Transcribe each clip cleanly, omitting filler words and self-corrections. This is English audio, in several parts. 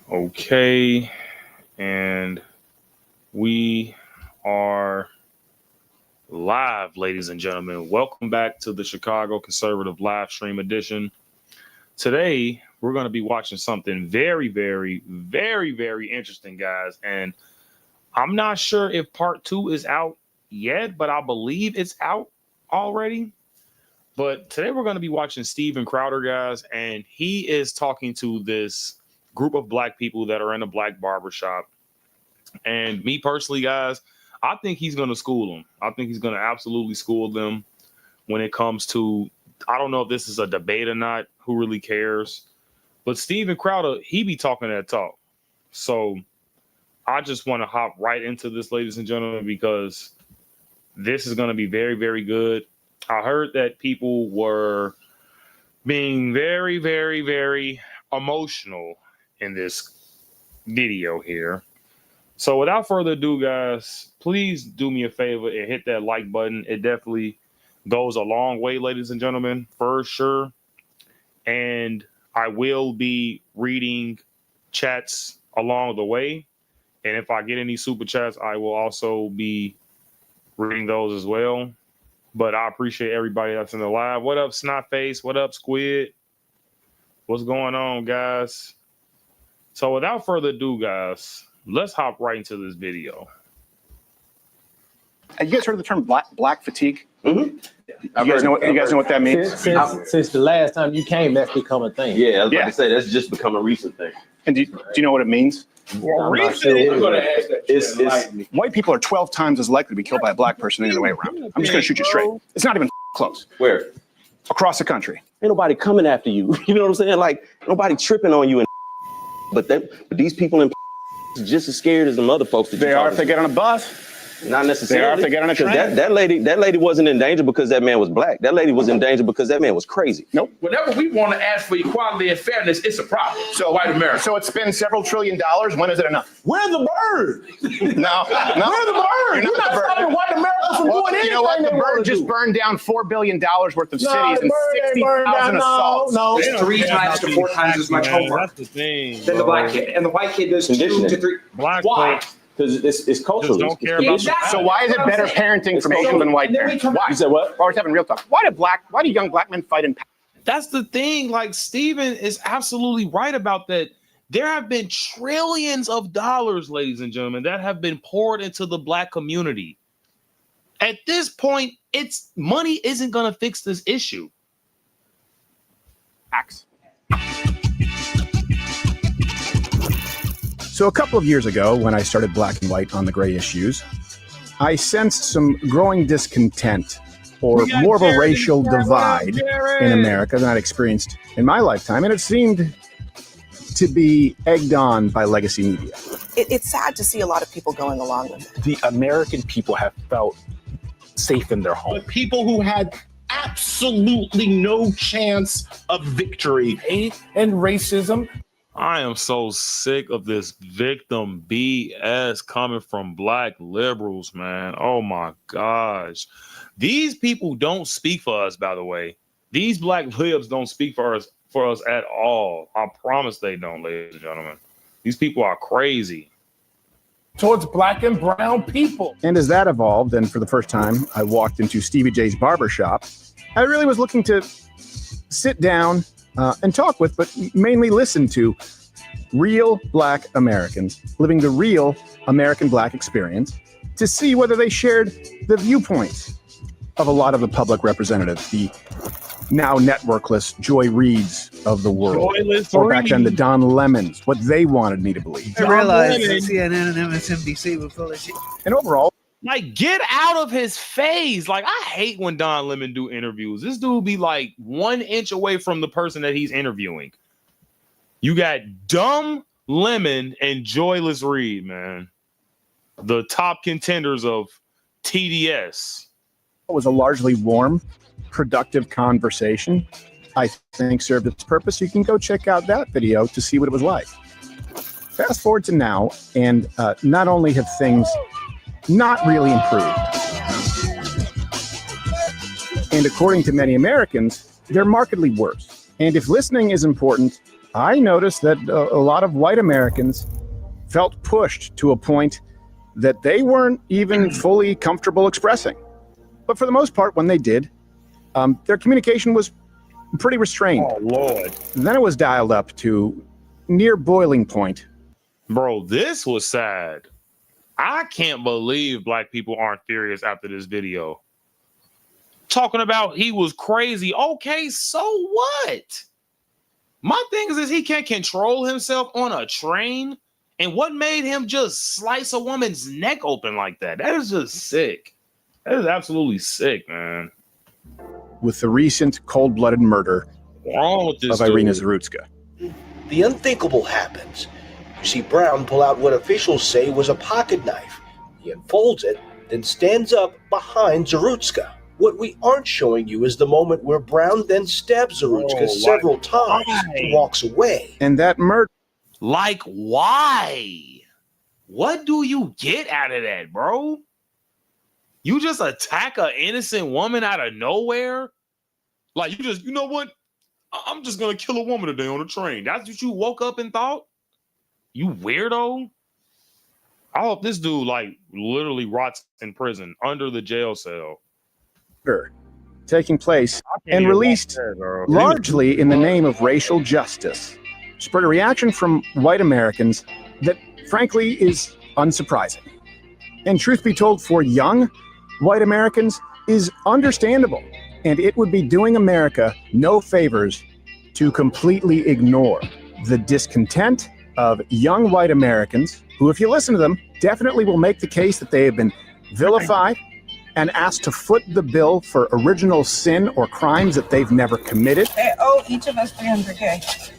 Okay, and we are live, ladies and gentlemen. Welcome back to the Chicago Conservative Live Stream Edition. Today, we're going to be watching something very, very, very, very interesting, guys. And I'm not sure if part 2 is out yet, but I believe it's out already. But today we're going to be watching Steven Crowder, guys, and he is talking to this group of black people that are in a black barbershop. And me personally, guys, I think he's going to school them. I think he's going to absolutely school them when it comes to, I don't know if this is a debate or not, who really cares. But Steven Crowder, he be talking that talk. So I just want to hop right into this, ladies and gentlemen, because this is going to be very, very good. I heard that people were being very, very, very emotional in this video here. So without further ado, guys, please do me a favor and hit that like button. It definitely goes a long way, ladies and gentlemen, for sure. And I will be reading chats along the way. And if I get any super chats, I will also be reading those as well. But I appreciate everybody that's in the live. What up, Snotface? What up, Squid? What's going on, guys? So without further ado, guys, let's hop right into this video. You guys heard of the term black fatigue? Mm-hmm. You guys know what that means? Since the last time you came, that's become a thing. Yeah, I was about to say that's just become a recent thing. And do you know what it means? Well, I'm not sure. I'm going to ask that. It's white people are 12 times as likely to be killed by a black person than the other way around. I'm just going to shoot you straight. It's not even close. Where? Across the country. Ain't nobody coming after you. You know what I'm saying? Like, nobody tripping on you. But these people in just as scared as the other folks. They are if they get on a bus. Not necessarily. They are if they get on a train. That lady wasn't in danger because that man was black. That lady was in danger because that man was crazy. Nope. Whenever we want to ask for equality and fairness, it's a problem. So white America. So it spends several $1 trillion. When is it enough? Where's the bird? No. Where's the bird? You're not stopping white America from doing anything. You know what? The bird just burned down $4 billion worth of cities and 60,000 assaults. No. There's 3 times to 4 times as much homework That's the thing, than the black kid. And the white kid does 2 to 3. Black Why? folks Because it's cultural. just don't care about So why is it better parenting from Asian than white parents? Why? You said what? Well, we're having real talk. Why do young black men fight in? That's the thing. Like, Steven is absolutely right about that. There have been trillions of dollars, ladies and gentlemen, that have been poured into the black community. At this point, it's money isn't going to fix this issue. Facts. So a couple of years ago, when I started Black and White on the gray issues, I sensed some growing discontent or more of a racial divide in America than I'd experienced in my lifetime. And it seemed to be egged on by legacy media. It's sad to see a lot of people going along with it. The American people have felt safe in their home. But people who had absolutely no chance of victory. Hate and racism. I am so sick of this victim BS coming from black liberals, man. Oh my gosh. These people don't speak for us, by the way. These black libs don't speak for us at all. I promise they don't, ladies and gentlemen. These people are crazy. Towards black and brown people. And as that evolved, and for the first time, I walked into Stevie J's barbershop, I really was looking to sit down and talk with, but mainly listen to real black Americans living the real American black experience to see whether they shared the viewpoints of a lot of the public representatives, the now networkless Joy Reids of the world, or back then the Don Lemons, what they wanted me to believe. I realized that CNN and MSNBC were full of shit. And overall, like, get out of his face. Like, I hate when Don Lemon do interviews. This dude be like 1 inch away from the person that he's interviewing. You got Dumb Lemon and Joyless Reed, man. The top contenders of TDS. it was a largely warm, productive conversation. I think served its purpose. You can go check out that video to see what it was like. Fast forward to now, and not only have things not really improved, and according to many Americans, they're markedly worse. And if listening is important, I noticed that a lot of white Americans felt pushed to a point that they weren't even fully comfortable expressing. But for the most part, when they did, their communication was pretty restrained. Oh, Lord. Then it was dialed up to near boiling point. Bro, this was sad. I can't believe black people aren't furious after this video. Talking about he was crazy. Okay, so what? My thing is he can't control himself on a train. And what made him just slice a woman's neck open like that? That is just sick. That is absolutely sick, man. With the recent cold-blooded murder of Irina Zarutska. The unthinkable happens. You see Brown pull out what officials say was a pocket knife. He unfolds it, then stands up behind Zarutska. What we aren't showing you is the moment where Brown then stabs Zarutska several times and walks away. And that murder. Like, why? What do you get out of that, bro? You just attack an innocent woman out of nowhere? Like, you know what? I'm just going to kill a woman today on a train. That's what you woke up and thought? You weirdo? I hope this dude, like, literally rots in prison under the jail cell. Taking place and released largely in the name of racial justice spurred a reaction from white Americans that, frankly, is unsurprising. And truth be told, for young white Americans, is understandable. And it would be doing America no favors to completely ignore the discontent of young white Americans who, if you listen to them, definitely will make the case that they have been vilified and asked to foot the bill for original sin or crimes that they've never committed. They owe each of us $300K.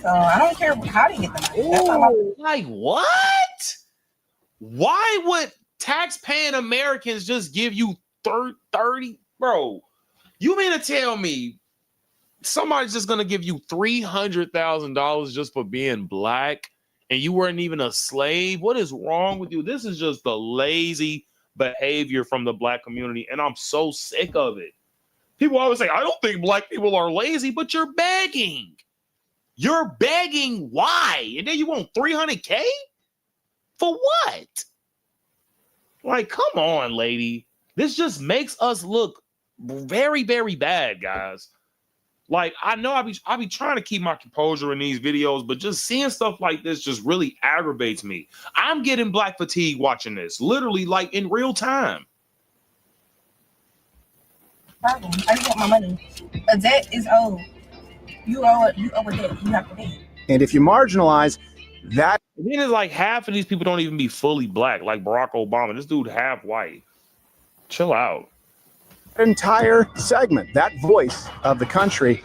So I don't care how to get the money. Like, what? Why would tax-paying Americans just give you 30? Bro, you mean to tell me somebody's just going to give you $300,000 just for being black and you weren't even a slave? What is wrong with you? This is just the lazy behavior from the black community, and I'm so sick of it. People always say, I don't think black people are lazy, but you're begging. You're begging why? And then you want $300K? For what? Like, come on, lady. This just makes us look very, very bad, guys. Like, I know I be trying to keep my composure in these videos, but just seeing stuff like this just really aggravates me. I'm getting black fatigue watching this, literally, like, in real time. I just want my money. A debt is owed. You owe a debt. You have to pay. And if you marginalize that, then it's like half of these people don't even be fully black, like Barack Obama. This dude half white. Chill out. Entire segment, that voice of the country,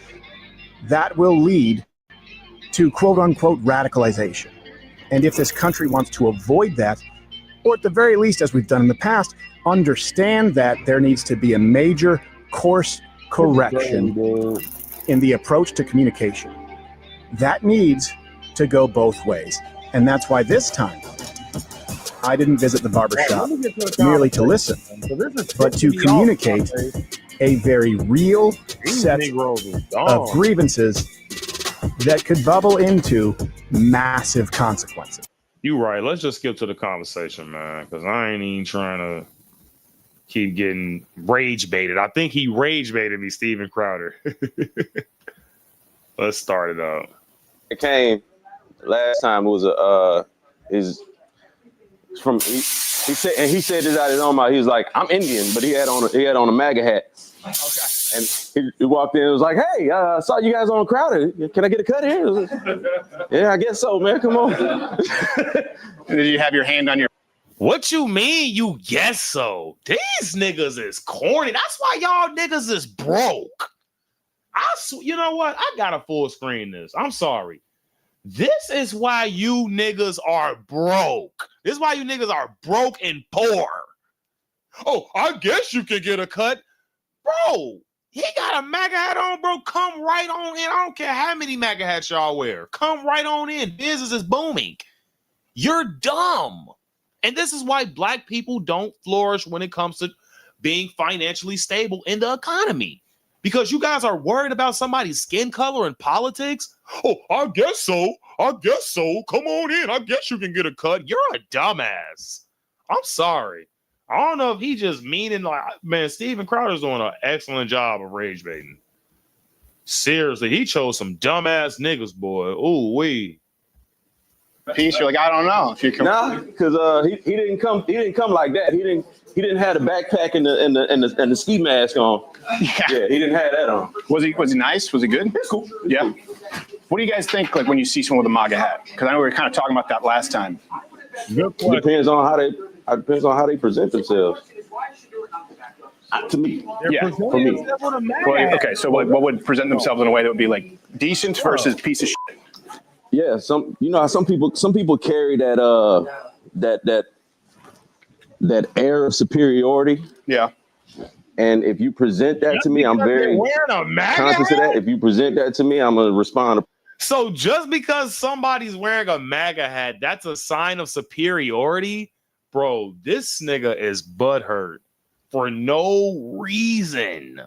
that will lead to quote unquote radicalization. And if this country wants to avoid that, or at the very least, as we've done in the past, understand that there needs to be a major course correction in the approach to communication. That needs to go both ways. And that's why this time I didn't visit the barbershop merely to listen, but to communicate a very real set of grievances that could bubble into massive consequences. You right. Let's just skip to the conversation, man, because I ain't even trying to keep getting rage baited. I think he rage baited me, Steven Crowder. Let's start it out. It came last time. It was he said this out his own mouth. He was like, I'm Indian, but he had on a MAGA hat. Okay. And he walked in and was like, hey, I saw you guys on Crowder. Can I get a cut here? Yeah, I guess so, man. Come on. Did you have your hand on your... What you mean you guess so? These niggas is corny. That's why y'all niggas is broke. You know what? I gotta full screen this. I'm sorry. This is why you niggas are broke. This is why you niggas are broke and poor. Oh, I guess you can get a cut. Bro, he got a MAGA hat on, bro. Come right on in. I don't care how many MAGA hats y'all wear. Come right on in. Business is booming. You're dumb. And this is why black people don't flourish when it comes to being financially stable in the economy. because you guys are worried about somebody's skin color in politics. Oh, I guess so. I guess so. Come on in. I guess you can get a cut. You're a dumbass. I'm sorry. I don't know if he just meaning like, man, Steven Crowder's doing an excellent job of rage baiting. Seriously, he chose some dumbass niggas, boy. Ooh, wee. Peace, you're like, I don't know if you can. Nah, because he didn't come like that. He didn't have the backpack and the ski mask on. Yeah, he didn't have that on. Was he nice? Was he good? It's cool. Yeah. What do you guys think like when you see someone with a MAGA hat? Because I know we were kind of talking about that last time. Depends on how they present themselves. To me, yeah, for me. Well, okay, so what would present themselves in a way that would be like decent versus piece of shit? Yeah, some people carry that air of superiority. Yeah. And if you present that to me, I'm very conscious of that. If you present that to me, I'm gonna respond. So just because somebody's wearing a MAGA hat, that's a sign of superiority, bro. This nigga is butthurt for no reason.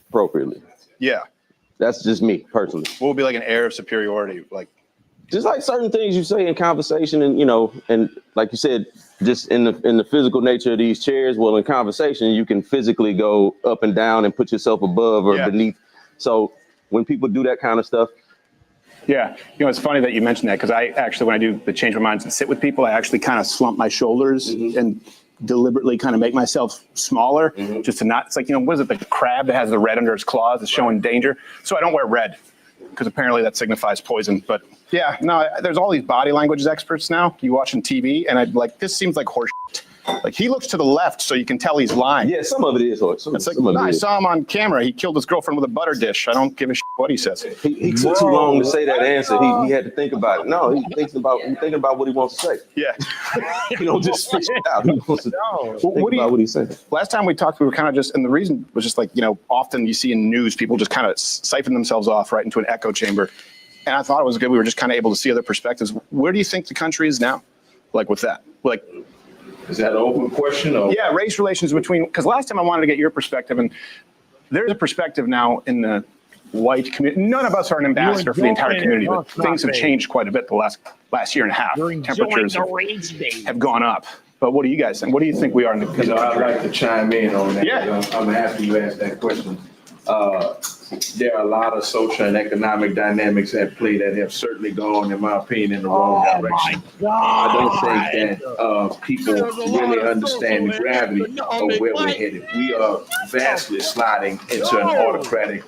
Appropriately. Yeah. That's just me personally. What would be like an air of superiority? Like just like certain things you say in conversation, and and like you said, just in the physical nature of these chairs. Well, in conversation, you can physically go up and down and put yourself above or beneath. So when people do that kind of stuff. Yeah. It's funny that you mentioned that because I actually, when I do the change my minds and sit with people, I actually kind of slump my shoulders and deliberately kind of make myself smaller just to not, it's like, what is it? The crab that has the red under its claws is showing danger. So I don't wear red because apparently that signifies poison. But yeah, no, there's all these body language experts now. You watching TV and I'd like, this seems like horse shit. Like he looks to the left so you can tell he's lying. Yeah, some of it is horse. It's like, no, I saw him on camera. He killed his girlfriend with a butter dish. I don't give a shit what he says. He took too long to say that answer. He had to think about it. No, he's thinking about what he wants to say. Yeah. He don't just spit it out. He wants to think about what he's saying. Last time we talked, we were kind of just, and the reason was just like, often you see in news, people just kind of siphon themselves off right into an echo chamber. And I thought it was good. We were just kind of able to see other perspectives. Where do you think the country is now? Like with that? Like, is that an open question? Or? Yeah, race relations between, because last time I wanted to get your perspective, and there's a perspective now in the white community. None of us are an ambassador for the entire community, but things have changed quite a bit the last year and a half. Temperatures have gone up. But what do you guys think? What do you think we are in the country? I'd like to chime in on that. Yeah. I'm happy you asked that question. There are a lot of social and economic dynamics at play that have certainly gone, in my opinion, in the wrong direction. I don't think that people really understand the gravity of where we're headed. We are vastly sliding into an autocratic.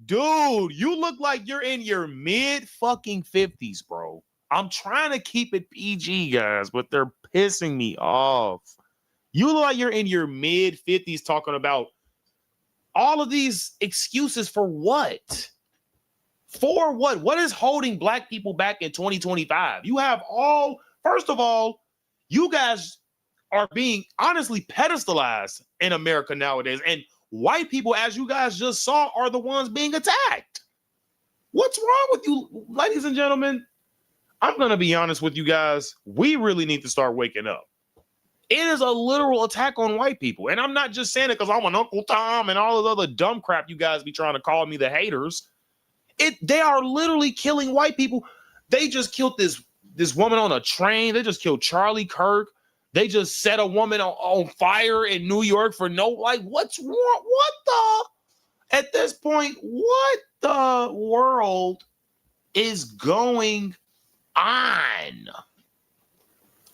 Dude, you look like you're in your mid fucking 50s, bro. I'm trying to keep it PG, guys, but they're pissing me off. You look like you're in your mid 50s talking about all of these excuses for what? For what? What is holding black people back in 2025? You have first of all, you guys are being honestly pedestalized in America nowadays. And white people, as you guys just saw, are the ones being attacked. What's wrong with you, ladies and gentlemen? I'm going to be honest with you guys. We really need to start waking up. It is a literal attack on white people. And I'm not just saying it because I'm an Uncle Tom and all this other dumb crap you guys be trying to call me the haters. They are literally killing white people. They just killed this woman on a train. They just killed Charlie Kirk. They just set a woman on fire in New York for what's wrong? At this point, what the world is going on?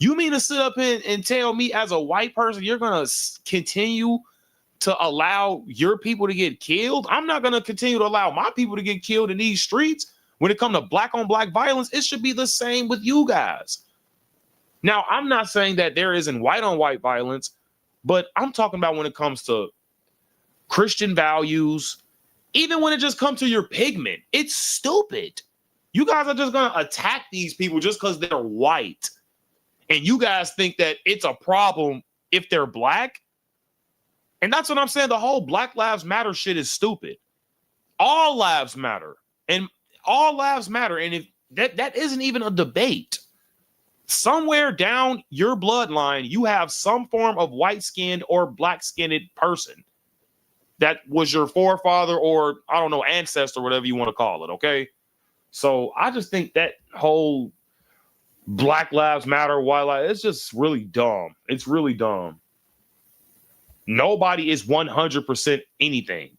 You mean to sit up and tell me as a white person you're going to continue to allow your people to get killed? I'm not going to continue to allow my people to get killed in these streets. When it comes to black on black violence, it should be the same with you guys. Now, I'm not saying that there isn't white on white violence, but I'm talking about when it comes to Christian values, even when it just comes to your pigment. It's stupid. You guys are just going to attack these people just because they're white. And you guys think that it's a problem if they're black? And that's what I'm saying. The whole Black Lives Matter shit is stupid. All lives matter. And all lives matter. And if that isn't even a debate. Somewhere down your bloodline, you have some form of white-skinned or black-skinned person. that was your forefather or, I don't know, ancestor, whatever you want to call it, okay? So I just think that whole Black Lives Matter, white lives, it's just really dumb. It's really dumb. Nobody is 100% anything.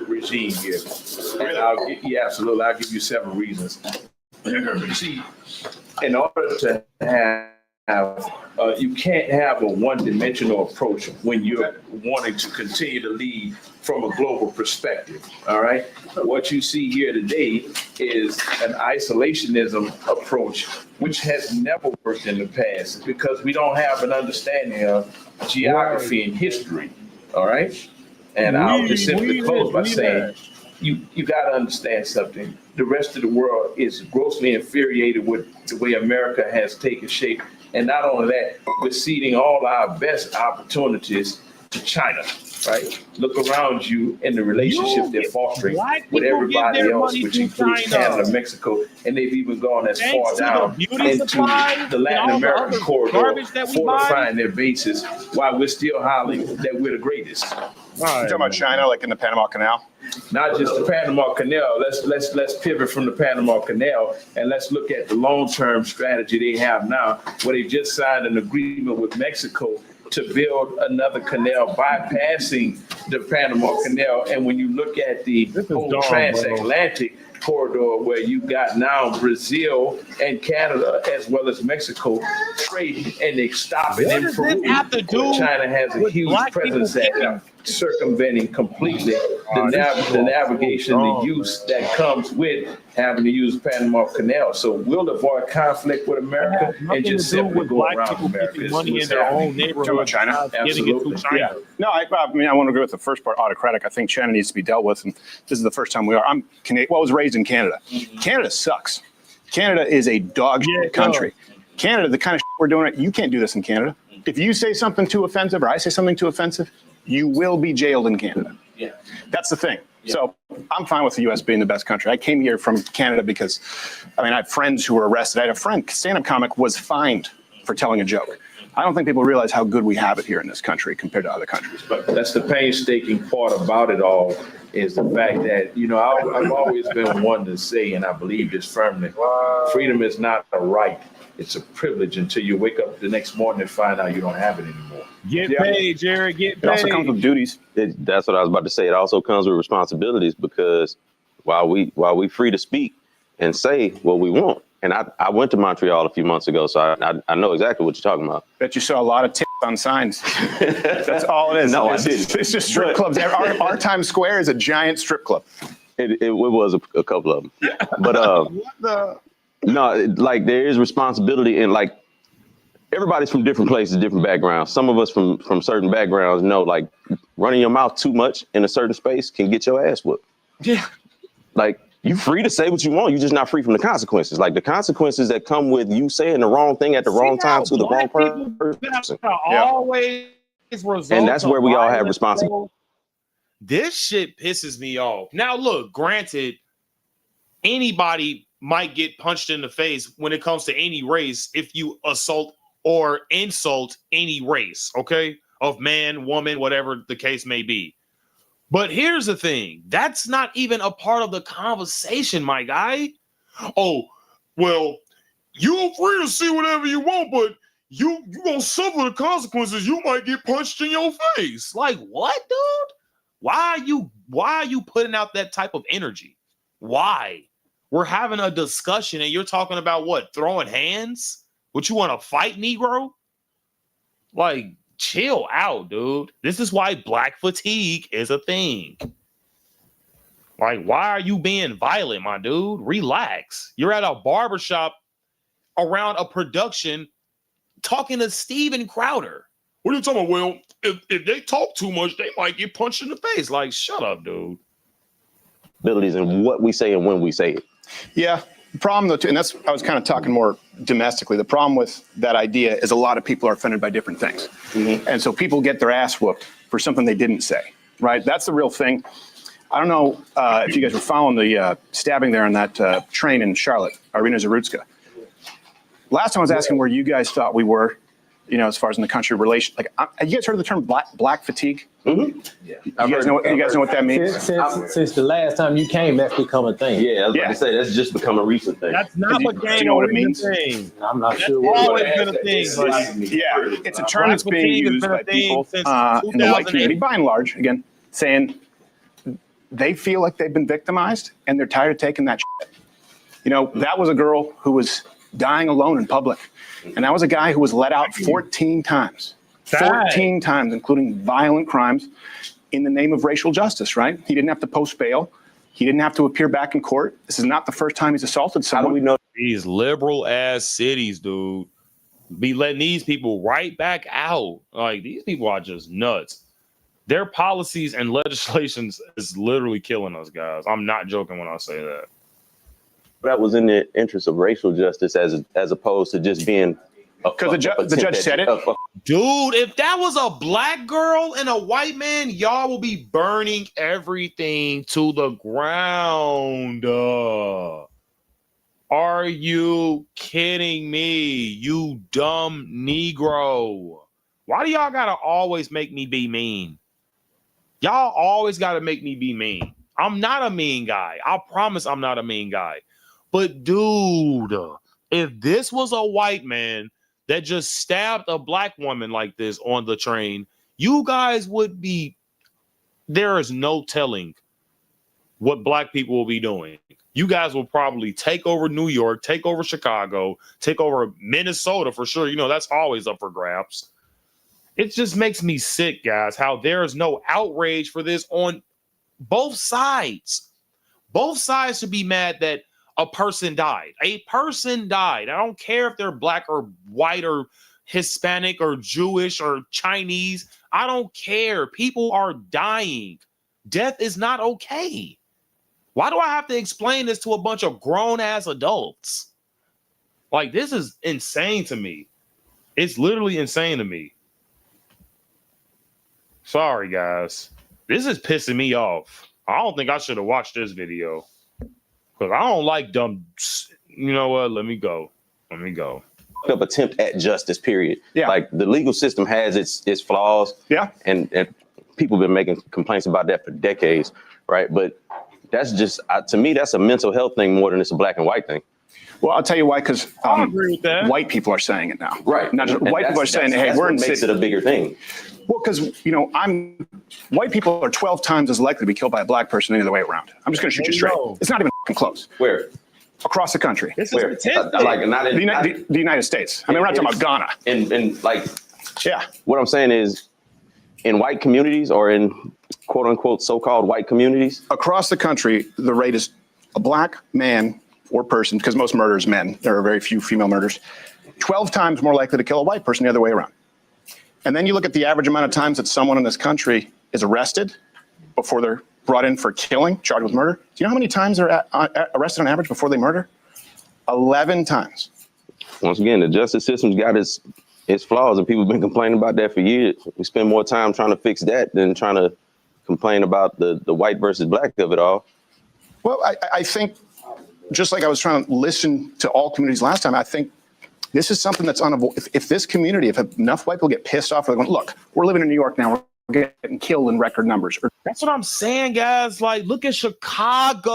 Regime here. And absolutely. I'll give you several reasons. See, in order to have, you can't have a one-dimensional approach when you're wanting to continue to lead from a global perspective. All right. What you see here today is an isolationism approach, which has never worked in the past because we don't have an understanding of geography and history. All right. And I'll just simply close by saying, you got to understand something. The rest of the world is grossly infuriated with the way America has taken shape. And not only that, we're ceding all our best opportunities to China, right? Look around you in the relationship they're fostering with everybody else, which includes Canada, Mexico, and they've even gone as far down into the Latin American corridor, fortifying their bases while we're still hollering that we're the greatest. You're talking about China, like in the Panama Canal? Not just the Panama Canal. Let's pivot from the Panama Canal and let's look at the long-term strategy they have now, where they just signed an agreement with Mexico to build another canal bypassing the Panama Canal. And when you look at the whole transatlantic corridor, where you got now Brazil and Canada as well as Mexico trading, and they stopping in Peru, China has a huge presence at circumventing completely the navigation, the use that comes with having to use Panama Canal. So we'll avoid conflict with America and just simply go around America. Money in their own neighborhood. China, absolutely. Yeah. No, I mean, I want to agree with the first part, autocratic. I think China needs to be dealt with, and this is the first time we are. I'm Canadian. Well, I was raised in Canada. Canada sucks. Canada is a dog shit country. Canada, the kind of shit we're doing, you can't do this in Canada. If you say something too offensive or I say something too offensive, you will be jailed in Canada. Yeah. That's the thing. Yeah. So I'm fine with the U.S. being the best country. I came here from Canada because, I mean, I have friends who were arrested. I had a friend, stand-up comic, was fined for telling a joke. I don't think people realize how good we have it here in this country compared to other countries. But that's the painstaking part about it all, is the fact that, you know, I've always been one to say, and I believe this firmly, freedom is not a right. It's a privilege until you wake up the next morning and find out you don't have it anymore. Get paid, Jared. Get paid. It also comes with duties. That's what I was about to say. It also comes with responsibilities, because while we free to speak and say what we want, and I went to Montreal a few months ago, so I know exactly what you're talking about. Bet you saw a lot of tits on signs. That's all it is. No, I didn't. It's just strip clubs. Our Times Square is a giant strip club. It was a couple of them. Yeah. But no, like there is responsibility, and like everybody's from different places, different backgrounds. Some of us from certain backgrounds know, like, running your mouth too much in a certain space can get your ass whooped. Yeah. Like, you're free to say what you want. You're just not free from the consequences. Like the consequences that come with you saying the wrong thing at the wrong time to the wrong person. Always and that's where we all have responsibility. This shit pisses me off. Now, look, granted, anybody might get punched in the face when it comes to any race if you assault or insult any race, okay? Of man, woman, whatever the case may be. But here's the thing. That's not even a part of the conversation, my guy. Oh, well, you're free to see whatever you want, but you gonna suffer the consequences. You might get punched in your face. Like, what, dude? Why are you putting out that type of energy? Why? We're having a discussion and you're talking about what? Throwing hands? What, you want to fight, Negro? Like, chill out, dude. This is why black fatigue is a thing. Like, why are you being violent, my dude? Relax. You're at a barbershop around a production talking to Steven Crowder. What are you talking about? Well, if they talk too much, they might get punched in the face. Like, shut up, dude. Abilities and what we say and when we say it. Yeah. The problem, though, too, and I was kind of talking more domestically. The problem with that idea is a lot of people are offended by different things. Mm-hmm. And so people get their ass whooped for something they didn't say, right? That's the real thing. I don't know if you guys were following the stabbing there on that train in Charlotte, Irina Zarutska. Last time I was asking where you guys thought we were you know, as far as in the country relation. Like, have you guys heard of the term black fatigue? Mm-hmm. Yeah. You guys know what that means? Since the last time you came, that's become a thing. Yeah, I was about to say that's just become a recent thing. That's not Do you know what it means? thing. I'm not sure. Always been a thing. Yeah, it's a term that's being used by people in the white community, by and large, again, saying they feel like they've been victimized and they're tired of taking that shit. You know, that was a girl who was dying alone in public. And that was a guy who was let out 14 times. 14 times, including violent crimes in the name of racial justice, right? He didn't have to post bail. He didn't have to appear back in court. This is not the first time he's assaulted someone. How do we know? These liberal ass cities, dude, be letting these people right back out. Like, these people are just nuts. Their policies and legislations is literally killing us, guys. I'm not joking when I say that. That was in the interest of racial justice as opposed to just being because the judge said it. Dude, if that was a black girl and a white man, y'all will be burning everything to the ground. Are you kidding me? You dumb Negro. Why do y'all gotta always make me be mean? Y'all always gotta make me be mean. I'm not a mean guy. I promise I'm not a mean guy. But dude, if this was a white man that just stabbed a black woman like this on the train, you guys would be, there is no telling what black people will be doing. You guys will probably take over New York, take over Chicago, take over Minnesota for sure. You know, that's always up for grabs. It just makes me sick, guys, how there is no outrage for this on both sides. Both sides should be mad that a person died. A person died. I don't care if they're black or white or Hispanic or Jewish or Chinese. I don't care. People are dying. Death is not okay. Why do I have to explain this to a bunch of grown-ass adults? Like, this is insane to me. It's literally insane to me. Sorry, guys. This is pissing me off. I don't think I should have watched this video. Because I don't like dumb. You know what? Let me go. Up attempt at justice, period. Yeah. Like, the legal system has its flaws. Yeah. And people have been making complaints about that for decades, right? But that's just, to me, that's a mental health thing more than it's a black and white thing. Well, I'll tell you why, because I agree with that. White people are saying it now. Right. Not just white people are saying, hey, we're in makes it a bigger thing. Well, because, you know, white people are 12 times as likely to be killed by a black person than the other way around. I'm just going to shoot you straight. It's not even close. Where? Across the country. Where? Like, not in the United States. I mean, we're not talking about Ghana. And like, yeah. What I'm saying is, in white communities or in quote unquote so-called white communities, across the country, the rate is a black man or person, because most murders men. There are very few female murders. 12 times more likely to kill a white person the other way around. And then you look at the average amount of times that someone in this country is arrested before they're brought in for killing, charged with murder. Do you know how many times they're arrested on average before they murder? 11 times. Once again, the justice system's got its flaws, and people have been complaining about that for years. We spend more time trying to fix that than trying to complain about the white versus black of it all. Well, I think, just like I was trying to listen to all communities last time, I think this is something that's unavoidable. If this community, if enough white people get pissed off, they're going, look, we're living in New York now, we're getting killed in record numbers. That's what I'm saying, guys. Like, look at Chicago.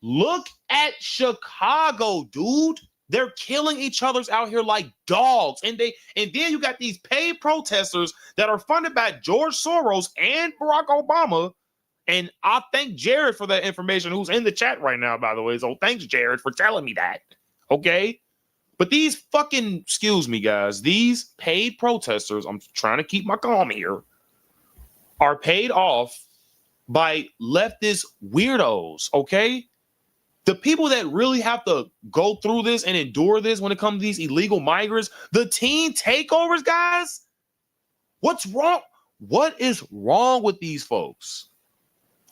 Look at Chicago, dude. They're killing each other's out here like dogs. And then you got these paid protesters that are funded by George Soros and Barack Obama. And I thank Jared for that information, who's in the chat right now, by the way. So thanks, Jared, for telling me that. Okay? But these fucking, excuse me, guys, these paid protesters, I'm trying to keep my calm here, are paid off by leftist weirdos, okay? The people that really have to go through this and endure this when it comes to these illegal migrants, the teen takeovers, guys, what's wrong? What is wrong with these folks?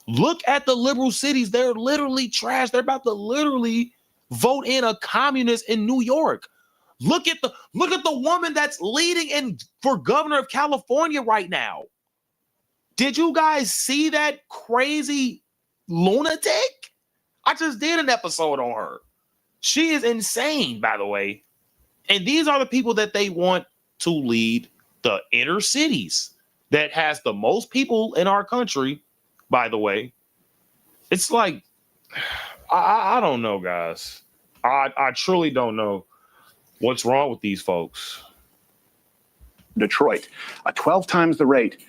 Look at the liberal cities. They're literally trash. They're about to literally vote in a communist in New York. Look at the woman that's leading for governor of California right now. Did you guys see that crazy lunatic? I just did an episode on her. She is insane, by the way. And these are the people that they want to lead the inner cities that has the most people in our country, by the way. It's like, I don't know, guys. I truly don't know what's wrong with these folks. Detroit, 12 times the rate.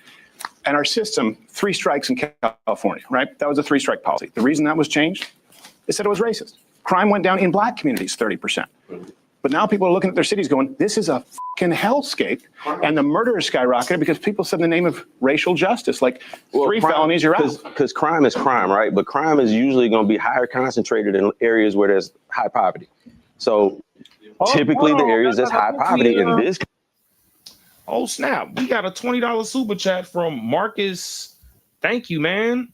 And our system, 3 strikes in California, right? That was a 3-strike policy. The reason that was changed, they said it was racist. Crime went down in black communities 30%. But now people are looking at their cities going, this is a fucking hellscape. And the murders skyrocketed because people said in the name of racial justice, like 3 felonies, you're out. Because crime is crime, right? But crime is usually going to be higher concentrated in areas where there's high poverty. So typically the areas that's high poverty in this. Oh, snap. We got a $20 super chat from Marcus. Thank you, man.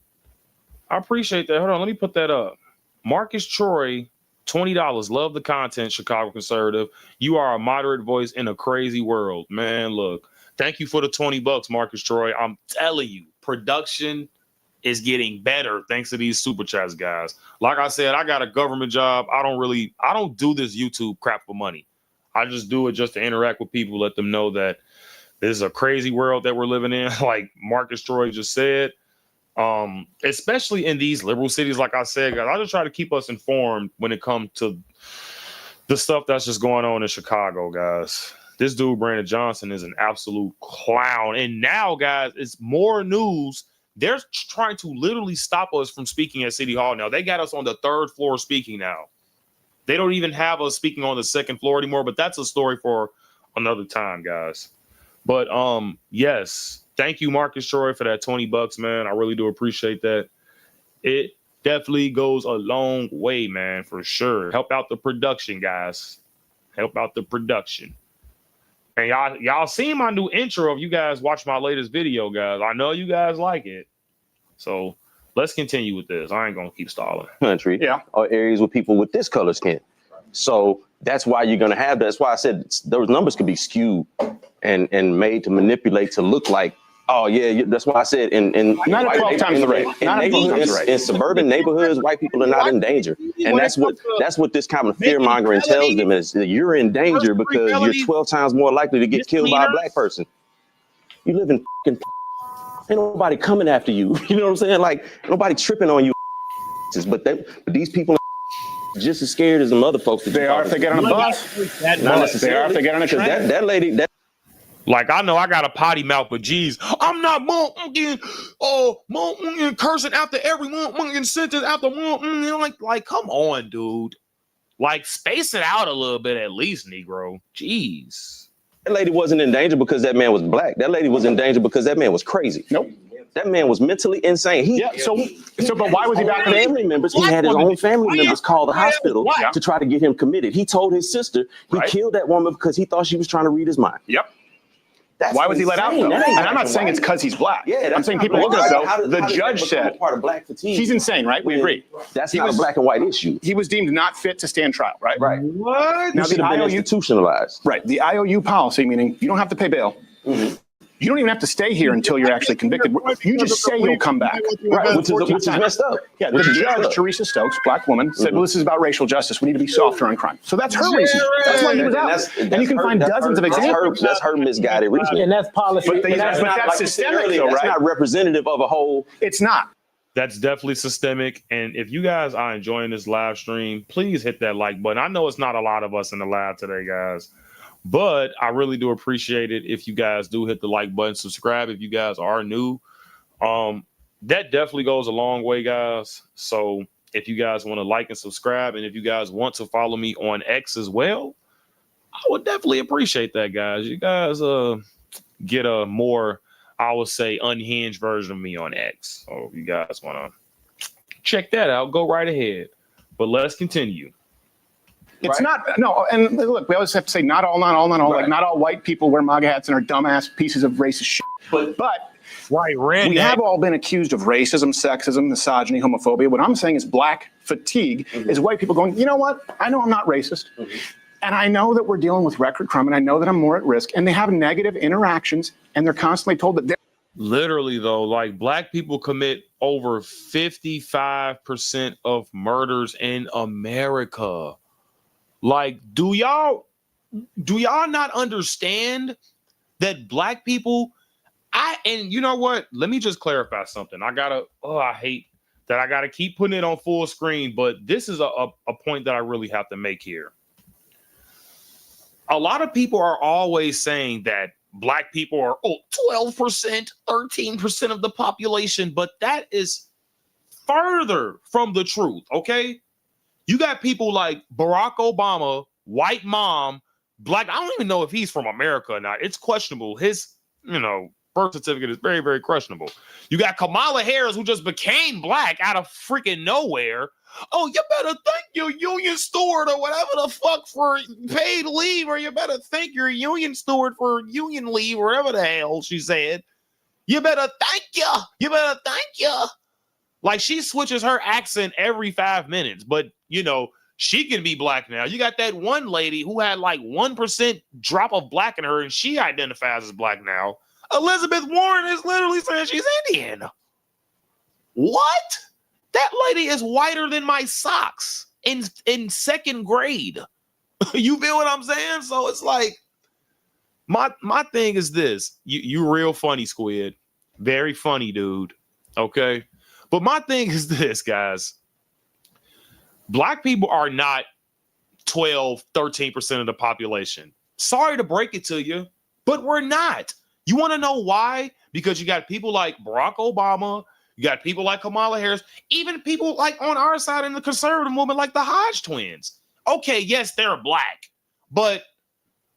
I appreciate that. Hold on. Let me put that up. Marcus Troy, $20. Love the content, Chicago Conservative. You are a moderate voice in a crazy world. Man, look. Thank you for the $20, Marcus Troy. I'm telling you, production is getting better thanks to these super chats, guys. Like I said, I got a government job. I don't do this YouTube crap for money. I just do it just to interact with people, let them know that this is a crazy world that we're living in, like Marcus Troy just said. Especially in these liberal cities, like I said, guys, I just try to keep us informed when it comes to the stuff that's just going on in Chicago, guys. This dude, Brandon Johnson, is an absolute clown. And now, guys, it's more news. They're trying to literally stop us from speaking at City Hall now. They got us on the 3rd floor speaking now. They don't even have us speaking on the 2nd floor anymore, but that's a story for another time, guys. But yes, thank you, Marcus Troy, for that $20, man. I really do appreciate that. It definitely goes a long way, man, for sure. Help out the production, guys. Help out the production. And y'all seen my new intro. If you guys watch my latest video, guys, I know you guys like it. So let's continue with this. I ain't gonna keep stalling. Country, or areas with people with this color skin. So that's why you're gonna have that. That's why I said those numbers could be skewed and made to manipulate to look like, oh yeah, that's why I said in not at 12 times the rate. In suburban neighborhoods, white people are not in danger, and that's what this kind of fear mongering tells them is that you're in danger because you're 12 times more likely to get killed by a black person. You live in ain't nobody coming after you. You know what I'm saying? Like nobody tripping on you. But these people just as scared as the other folks. They are if they get on a bus. Not necessarily. They are if they get on a train. That lady. Like, I know I got a potty mouth, but geez, I'm not cursing after every sentence after one. Like, come on, dude. Like, space it out a little bit at least, Negro. Jeez. That lady wasn't in danger because that man was black. That lady was in danger because that man was crazy. Nope. That man was mentally insane. But why was he back? Family members. He had his own family members call the hospital to try to get him committed. He told his sister he killed that woman because he thought she was trying to read his mind. Yep. Why was he let out, though? And I'm not saying it's because he's black. Yeah, I'm saying people look at it, though. The judge said part of black fatigue. He's insane, right? We agree. That's not a black and white issue. He was deemed not fit to stand trial, right? Right. What? Now, the IOU institutionalized. Right. The IOU policy, meaning you don't have to pay bail. Mm-hmm. You don't even have to stay here until you're actually convicted. You just say you'll come back. Right, which is messed up. Yeah, the judge, Teresa Stokes, black woman, said, well, this is about racial justice. We need to be softer on crime. So that's her reason. That's why he was out. And you can find dozens of examples. That's her misguided reasoning. And that's policy. But that's systemic, though, right? That's not representative of a whole. It's not. That's definitely systemic. And if you guys are enjoying this live stream, please hit that like button. I know it's not a lot of us in the live today, guys, but I really do appreciate it if you guys do hit the like button, subscribe if you guys are new. That definitely goes a long way, guys. So if you guys want to like and subscribe, and if you guys want to follow me on X as well, I would definitely appreciate that, guys. You guys get a more, I would say, unhinged version of me on X. So if you guys want to check that out, go right ahead. But let's continue. It's not, no, and look, we always have to say not all. Right. Like not all white people wear MAGA hats and are dumbass pieces of racist shit. But we have all been accused of racism, sexism, misogyny, homophobia. What I'm saying is black fatigue is white people going, you know what? I know I'm not racist. And I know that we're dealing with record crime, and I know that I'm more at risk. And they have negative interactions, and they're constantly told that they're literally, though, like black people commit over 55% of murders in America. Like, do y'all do y'all not understand that black people, and you know what? Let me just clarify something. I hate that I gotta keep putting it on full screen, but this is a point that I really have to make here. A lot of people are always saying that black people are 12%, 13% of the population, but that is further from the truth, okay? You got people like Barack Obama, white mom, black. I don't even know if he's from America or not. It's questionable. His, birth certificate is very, very questionable. You got Kamala Harris, who just became black out of freaking nowhere. Oh, you better thank your union steward or whatever the fuck for paid leave, or you better thank your union steward for union leave, whatever the hell she said. You better thank you. You better thank you. Like, she switches her accent every 5 minutes, but she can be black now. You got that one lady who had like 1% drop of black in her, and she identifies as black now. Elizabeth Warren is literally saying she's Indian. What? That lady is whiter than my socks in second grade. You feel what I'm saying? So it's like, my thing is this. You real funny, Squid. Very funny, dude. Okay? But my thing is this, guys. Black people are not 12, 13% of the population. Sorry to break it to you, but we're not. You want to know why? Because you got people like Barack Obama, you got people like Kamala Harris, even people like on our side in the conservative movement, like the Hodge twins. Okay, yes, they're black, but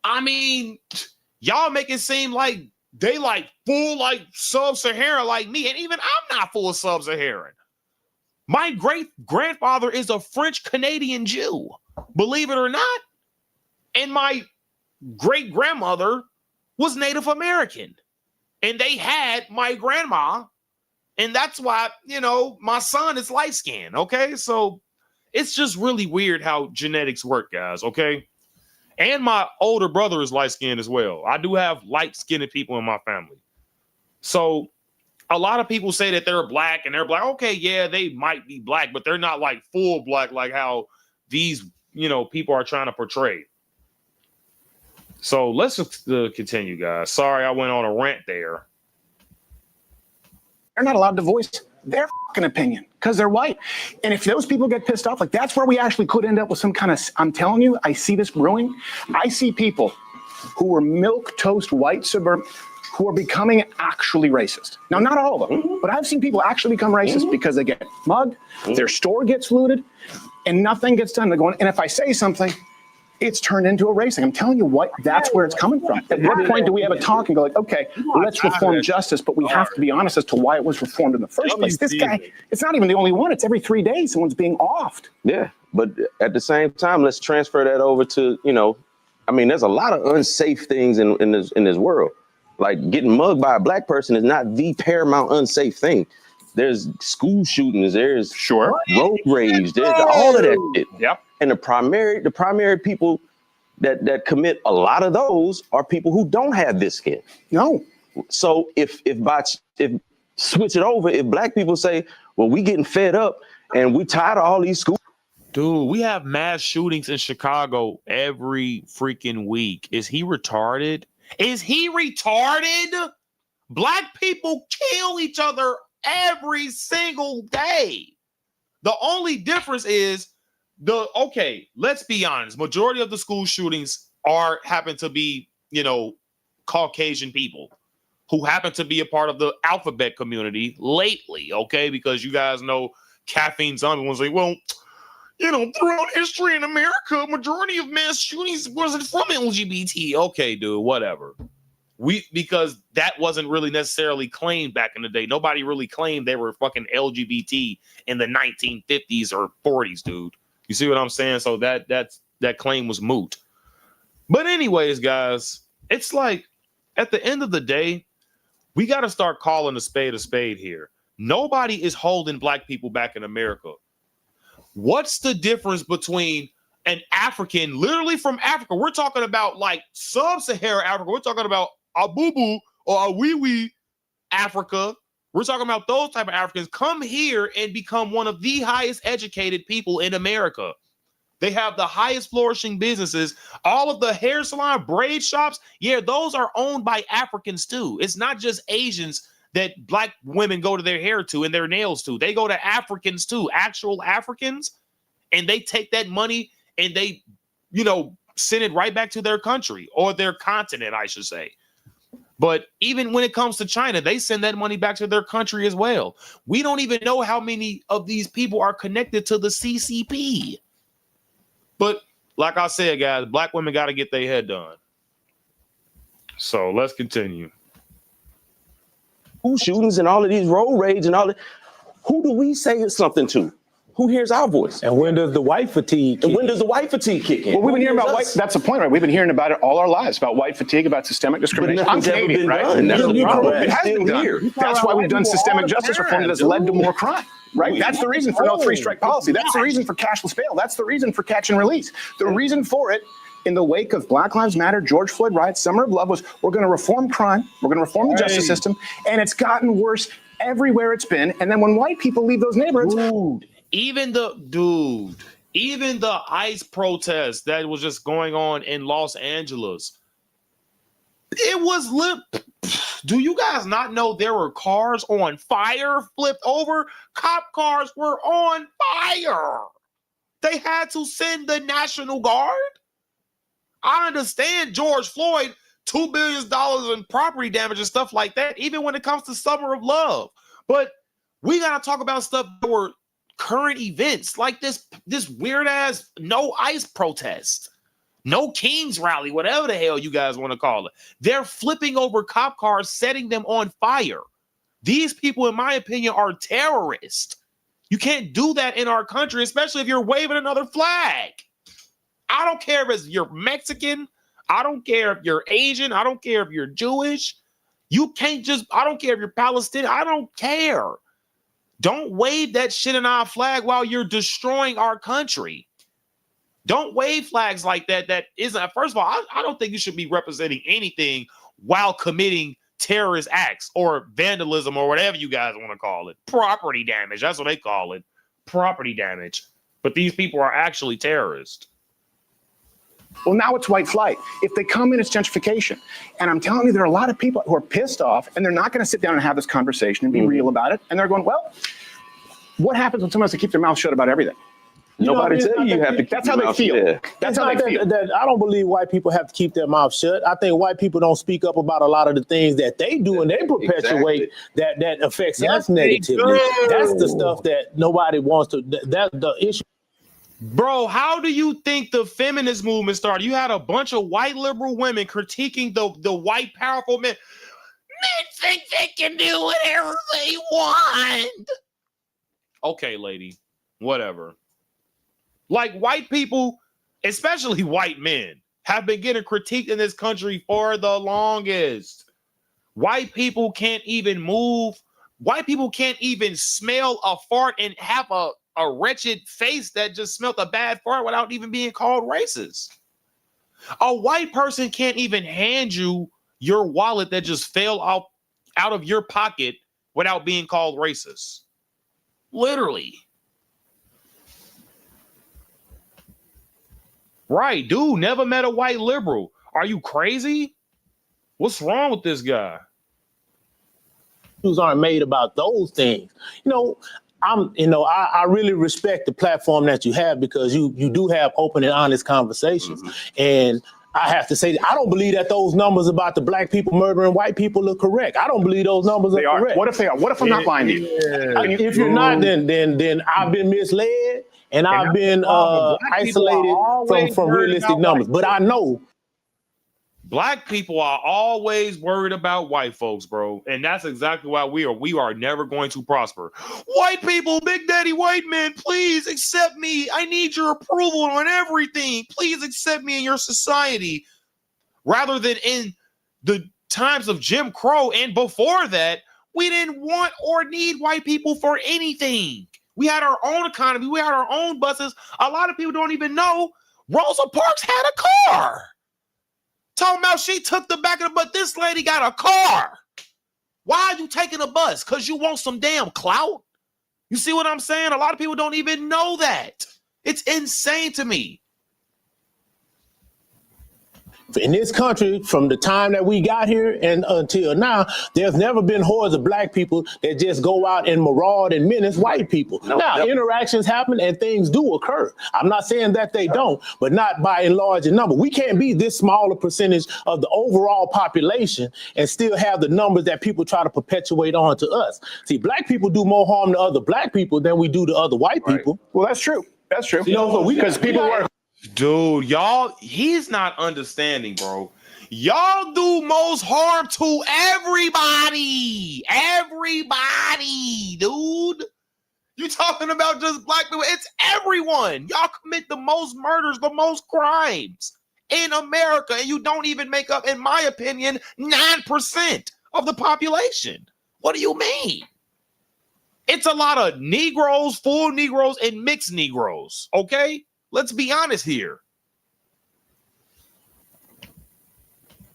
I mean, y'all make it seem like they like full like sub-Saharan like me, and even I'm not full sub-Saharan. My great-grandfather is a French-Canadian Jew, believe it or not. And my great-grandmother was Native American. And they had my grandma. And that's why, my son is light-skinned, okay? So it's just really weird how genetics work, guys, okay? And my older brother is light-skinned as well. I do have light-skinned people in my family. So a lot of people say that they're black and they're black. Okay, yeah, they might be black, but they're not like full black like how these, people are trying to portray. So let's just continue, guys. Sorry, I went on a rant there. They're not allowed to voice their fucking opinion because they're white. And if those people get pissed off, like that's where we actually could end up with some kind of, I'm telling you, I see this brewing. I see people who were milquetoast white suburban who are becoming actually racist. Now, not all of them, but I've seen people actually become racist because they get mugged, their store gets looted, and nothing gets done. They're going, and if I say something, it's turned into a racing. I'm telling you what, that's where it's coming from. At what point do we have a talk and go like, okay, let's reform justice, but we have to be honest as to why it was reformed in the first place. This guy, it's not even the only one. It's every 3 days someone's being offed. Yeah, but at the same time, let's transfer that over to, there's a lot of unsafe things in this world. Like getting mugged by a black person is not the paramount unsafe thing. There's school shootings, there's road rage, there's all of that shit. Yep. And the primary people that commit a lot of those are people who don't have this skin. No. So if switch it over, if black people say, well, we getting fed up and we tired of all these schools. Dude, we have mass shootings in Chicago every freaking week. Is he retarded? Is he retarded? Black people kill each other every single day. The only difference is let's be honest. Majority of the school shootings happen to be, Caucasian people who happen to be a part of the alphabet community lately, okay? Because you guys know Caffeine Zombie was like, well, throughout history in America, majority of mass shootings wasn't from LGBT. Okay, dude, whatever. Because that wasn't really necessarily claimed back in the day. Nobody really claimed they were fucking LGBT in the 1950s or 40s, dude. You see what I'm saying? So that claim was moot. But anyways, guys, it's like at the end of the day, we got to start calling a spade here. Nobody is holding black people back in America. What's the difference between an African, literally from Africa? We're talking about like sub-Saharan Africa. We're talking about Abubu or Awiwi Africa. We're talking about those type of Africans come here and become one of the highest educated people in America. They have the highest flourishing businesses. All of the hair salon, braid shops, yeah, those are owned by Africans too. It's not just Asians that black women go to their hair to and their nails to. They go to Africans too, actual Africans, and they take that money and they, send it right back to their country or their continent, I should say. But even when it comes to China, they send that money back to their country as well. We don't even know how many of these people are connected to the CCP. But like I said, guys, black women got to get their head done. So let's continue. Who shootings and all of these road rage and all that? Who do we say something to? Who hears our voice? And when does the white fatigue kick in? And when does the white fatigue kick in? Well, we've been hearing about white. That's the point, right? We've been hearing about it all our lives, about white fatigue, about systemic discrimination. I'm Canadian, right? It has been done. That's why we've done systemic justice reform that has led to more crime. Right? That's the reason for no three-strike policy. That's the reason for cashless bail. That's the reason for catch and release. The reason for it, in the wake of Black Lives Matter, George Floyd riots, Summer of Love, was we're going to reform crime. We're going to reform the justice system. And it's gotten worse everywhere it's been. And then when white people leave those neighborhoods, even the ICE protest that was just going on in Los Angeles, it was lit. Do you guys not know there were cars on fire, flipped over? Cop cars were on fire. They had to send the National Guard. I understand George Floyd, $2 billion in property damage and stuff like that, even when it comes to Summer of Love. But we got to talk about stuff that were current events, like this weird ass no ICE protest, no Kings rally, whatever the hell you guys want to call it. They're flipping over cop cars, setting them on fire. These people, in my opinion, are terrorists. You can't do that in our country, especially if you're waving another flag. I don't care if you're Mexican. I don't care if you're Asian. I don't care if you're Jewish. You can't I don't care if you're Palestinian. I don't care. Don't wave that shit in our flag while you're destroying our country. Don't wave flags like that. That isn't, first of all, I don't think you should be representing anything while committing terrorist acts or vandalism or whatever you guys want to call it. Property damage. That's what they call it. Property damage. But these people are actually terrorists. Well, now it's white flight. If they come in, it's gentrification. And I'm telling you, there are a lot of people who are pissed off, and they're not going to sit down and have this conversation and be real about it. And they're going, well, what happens when someone has to keep their mouth shut about everything? Nobody tell you have to keep That's how they feel. That's how they feel. I don't believe white people have to keep their mouth shut. I think white people don't speak up about a lot of the things that they do, and they perpetuate that affects us negatively. That's the stuff that nobody wants to. That's the issue. Bro, how do you think the feminist movement started? You had a bunch of white liberal women critiquing the white powerful men. Men think they can do whatever they want. Okay, lady, whatever. Like, white people, especially white men, have been getting critiqued in this country for the longest. White people can't even move. White people can't even smell a fart and have a wretched face that just smelled a bad fart without even being called racist. A white person can't even hand you your wallet that just fell out of your pocket without being called racist. Literally. Right, dude, never met a white liberal. Are you crazy? What's wrong with this guy? Aren't made about those things. I really respect the platform that you have, because you do have open and honest conversations. And I have to say, I don't believe that those numbers about the black people murdering white people are correct. I don't believe those numbers are correct. What if they are? What if I'm not lying to you? If you're not, then I've been misled and I've been isolated from realistic numbers. But I know black people are always worried about white folks, bro. And that's exactly why we are never going to prosper. White people, big daddy white men, please accept me. I need your approval on everything. Please accept me in your society. Rather than in the times of Jim Crow and before that, we didn't want or need white people for anything. We had our own economy. We had our own buses. A lot of people don't even know Rosa Parks had a car. Talking about she took the back of the bus. This lady got a car. Why are you taking a bus? Because you want some damn clout? You see what I'm saying? A lot of people don't even know that. It's insane to me. In this country, from the time that we got here and until now, there's never been hordes of black people that just go out and maraud and menace white people. Interactions happen and things do occur. I'm not saying that they don't, but not by and large in number. We can't be this small a percentage of the overall population and still have the numbers that people try to perpetuate onto us. See, black people do more harm to other black people than we do to other white people. Well, that's true. That's true. You know, so because people were. Dude, y'all, he's not understanding, bro. Y'all do most harm to everybody. Everybody, dude. You talking about just black people? It's everyone. Y'all commit the most murders, the most crimes in America, and you don't even make up, in my opinion, 9% of the population. What do you mean? It's a lot of Negroes, full Negroes, and mixed Negroes, okay? Let's be honest here.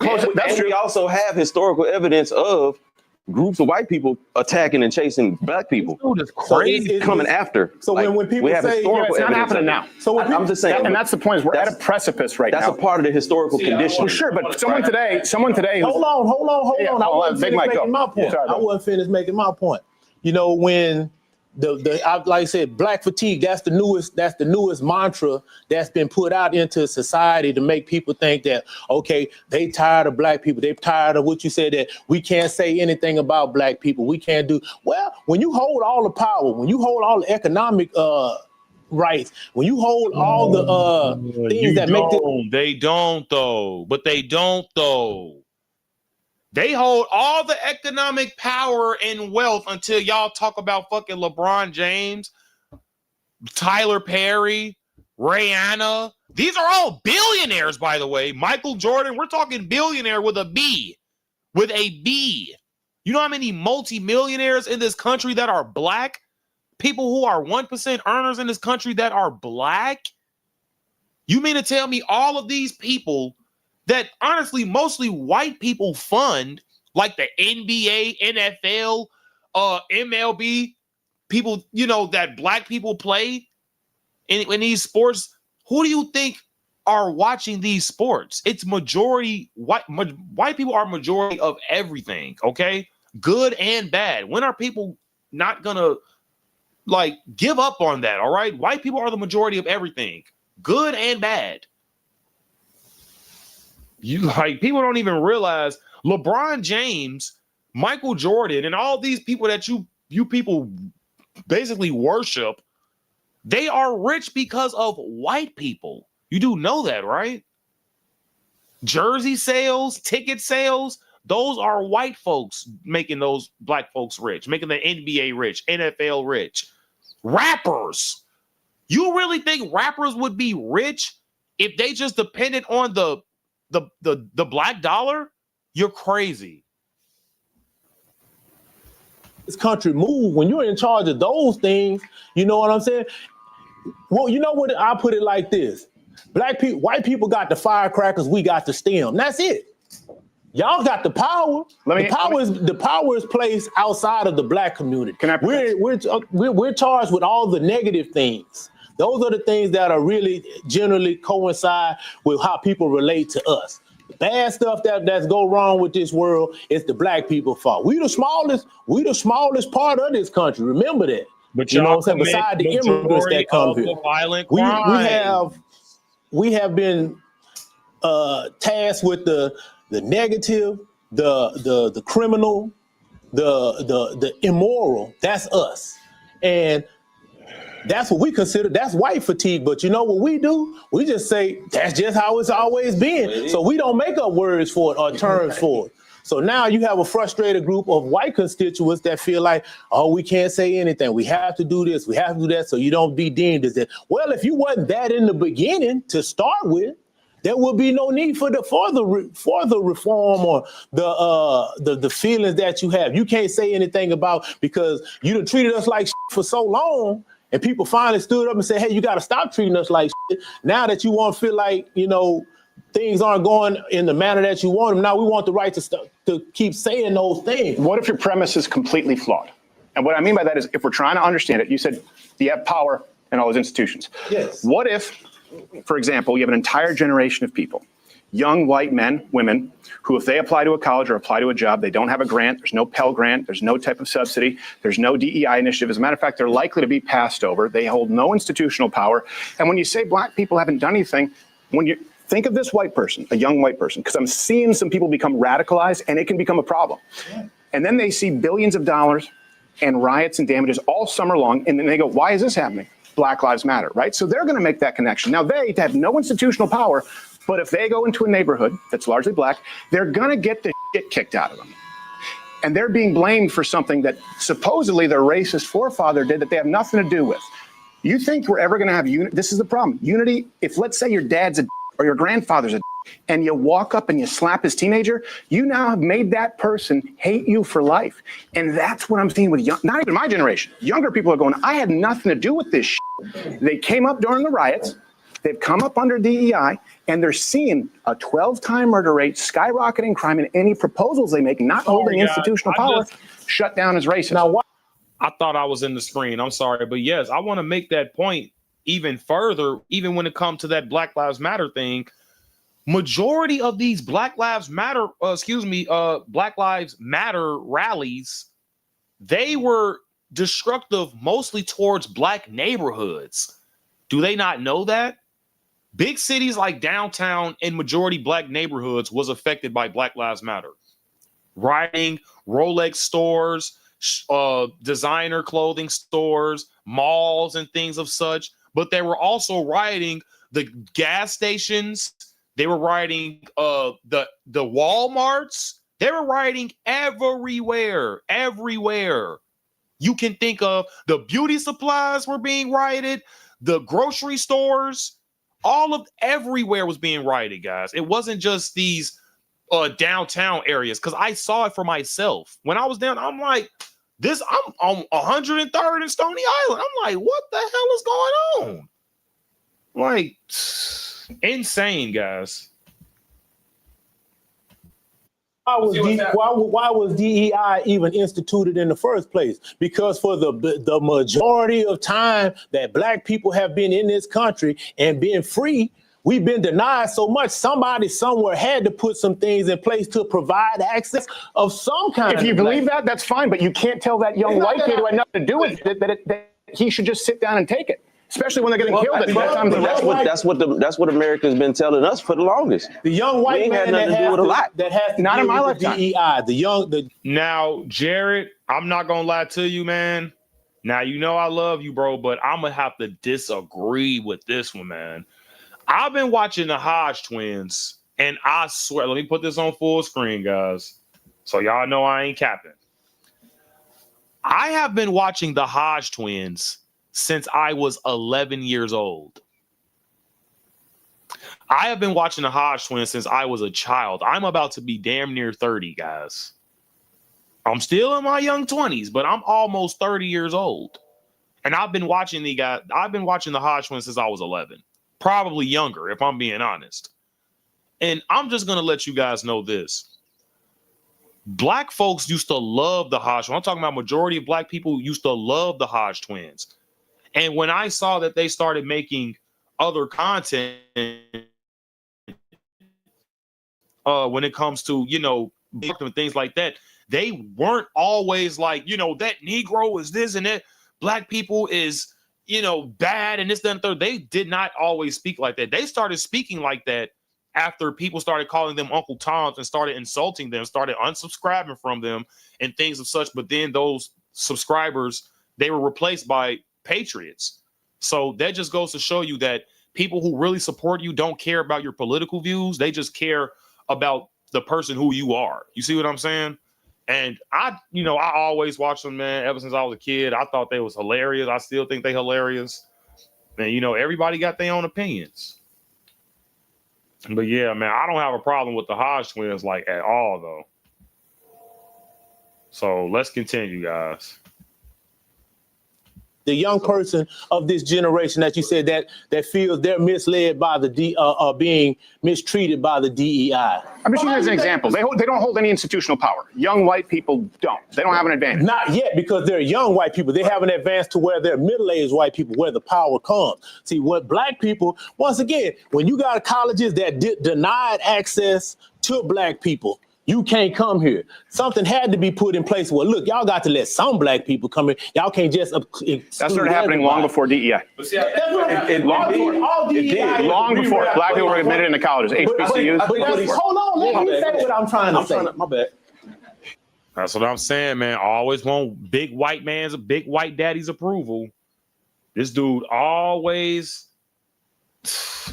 And we also have historical evidence of groups of white people attacking and chasing black people. Dude, it's crazy. Coming after. So when people we have say historical it's not evidence happening now. So when I'm just saying, and that's the point. Is we're at a precipice right now. That's a part of the historical condition. Well, sure, but someone today. Hold on. I wasn't finished making my point. I wasn't finished making my point. You know, when like I said, black fatigue, that's the newest mantra that's been put out into society to make people think that, okay, they tired of black people. They tired of what you said, that we can't say anything about black people. We can't do. Well, when you hold all the power, when you hold all the economic rights, when you hold all the things that make it. They don't though, but they don't though. They hold all the economic power and wealth until y'all talk about fucking LeBron James, Tyler Perry, Rihanna. These are all billionaires, by the way. Michael Jordan, we're talking billionaire with a B. With a B. You know how many multimillionaires in this country that are black? People who are 1% earners in this country that are black? You mean to tell me all of these people that honestly mostly white people fund, like the NBA, NFL, MLB, people, you know, that black people play in these sports? Who do you think are watching these sports? It's majority white people are majority of everything, okay? Good and bad. When are people not gonna like give up on that? All right, white people are the majority of everything, good and bad. You like people don't even realize LeBron James, Michael Jordan, and all these people that you people basically worship, they are rich because of white people. You do know that, right? Jersey sales, ticket sales, those are white folks making those black folks rich, making the NBA rich, NFL rich. Rappers. You really think rappers would be rich if they just depended on the black dollar? You're crazy. This country move when you're in charge of those things. You know what I'm saying? Well, you know what? I put it like this: white people got the firecrackers, we got the stem. That's it. Y'all got the power. The power is placed outside of the black community. We're charged with all the negative things. Those are the things that are really generally coincide with how people relate to us. The bad stuff that's go wrong with this world is the black people's fault. We the smallest part of this country. Remember that. But you know what I'm saying? Beside the immigrants that come here, we have been tasked with the negative, the criminal, the immoral. That's us, and that's what we consider. That's white fatigue. But you know what we do? We just say that's just how it's always been. So we don't make up words for it or terms for it. So now you have a frustrated group of white constituents that feel like, oh, we can't say anything. We have to do this. We have to do that. So you don't be deemed as that. Well, if you wasn't that in the beginning to start with, there would be no need for the reform or the feelings that you have. You can't say anything about because you done treated us like shit for so long, and people finally stood up and said, hey, you got to stop treating us like shit. Now that you won't feel like, you know, things aren't going in the manner that you want them, now we want the right to keep saying those things. What if your premise is completely flawed? And what I mean by that is if we're trying to understand it, you said you have power and all those institutions. Yes. What if, for example, you have an entire generation of people, young white men, women, who if they apply to a college or apply to a job, they don't have a grant, there's no Pell Grant, there's no type of subsidy, there's no DEI initiative. As a matter of fact, they're likely to be passed over. They hold no institutional power. And when you say black people haven't done anything, when you think of this white person, a young white person, because I'm seeing some people become radicalized and it can become a problem. And then they see billions of dollars and riots and damages all summer long, and then they go, why is this happening? Black Lives Matter, right? So they're going to make that connection. Now, they have no institutional power, but if they go into a neighborhood that's largely black, they're going to get the shit kicked out of them. And they're being blamed for something that supposedly their racist forefather did that they have nothing to do with. You think we're ever going to have unity? This is the problem. Unity, if let's say your dad's a or your grandfather's a and you walk up and you slap his teenager, you now have made that person hate you for life. And that's what I'm seeing with young, not even my generation. Younger people are going, I had nothing to do with this shit. They came up during the riots. They've come up under DEI, and they're seeing a 12-time murder rate, skyrocketing crime, and any proposals they make, not holding institutional power, shut down as racist. Now, why? I thought I was in the screen. I'm sorry. But yes, I want to make that point even further, even when it comes to that Black Lives Matter thing. Majority of these Black Lives Matter, Black Lives Matter rallies, they were destructive mostly towards black neighborhoods. Do they not know that? Big cities like downtown and majority black neighborhoods was affected by Black Lives Matter. Rioting, Rolex stores, designer clothing stores, malls and things of such. But they were also rioting the gas stations. They were rioting the Walmarts. They were rioting everywhere. You can think of the beauty supplies were being rioted, the grocery stores, everywhere was being rioted, guys. It wasn't just these downtown areas, because I saw it for myself. When I was down, I'm like, I'm on 103rd and Stony Island. I'm like, what the hell is going on? Like, insane, guys. Why was DEI even instituted in the first place? Because for the majority of time that black people have been in this country and being free, we've been denied so much. Somebody somewhere had to put some things in place to provide access of some kind. If you believe that, that's fine, but you can't tell that young white kid who had nothing to do with it that he should just sit down and take it. Especially when they're getting killed at that time. That's what America's been telling us for the longest. The young white man that has to not in my lifetime. DEI, Now, Jared, I'm not gonna lie to you, man. Now, you know I love you, bro, but I'm gonna have to disagree with this one, man. I've been watching the Hodge twins, and I swear, let me put this on full screen, guys, so y'all know I ain't capping. I have been watching the Hodge twins since I was 11 years old. I have been watching the Hodge twins since I was a child. I'm about to be damn near 30, guys. I'm still in my young 20s, but I'm almost 30 years old. And I've been watching the Hodge twins since I was 11. Probably younger, if I'm being honest. And I'm just going to let you guys know this. Black folks used to love the Hodge twins. I'm talking about majority of black people used to love the Hodge twins. And when I saw that they started making other content when it comes to, things like that, they weren't always like, that Negro is this and that. Black people is, bad and this, that, and third. They did not always speak like that. They started speaking like that after people started calling them Uncle Toms and started insulting them, started unsubscribing from them and things of such. But then those subscribers, they were replaced by patriots. So that just goes to show you that people who really support you don't care about your political views. They just care about the person who you are. You see what I'm saying? And I always watched them, man, ever since I was a kid. I thought they was hilarious. I still think they hilarious. And, everybody got their own opinions. But yeah, man, I don't have a problem with the Hodge twins like at all, though. So let's continue, guys. the young person of this generation that you said that feels they're misled by the being mistreated by the DEI? I'm just using it as an example. They don't hold any institutional power. Young white people don't. They don't have an advantage. Not yet, because they're young white people. They haven't advanced to where they're middle-aged white people, where the power comes. See, what black people, once again, when you got colleges that denied access to black people, you can't come here. Something had to be put in place. Well, look, y'all got to let some black people come in. Y'all can't just that started happening long before DEI. It did long before black people were admitted into colleges. HBCUs. Hold on, let me say what I'm trying to say. My bad. That's what I'm saying, man. Always want big white daddy's approval. This dude always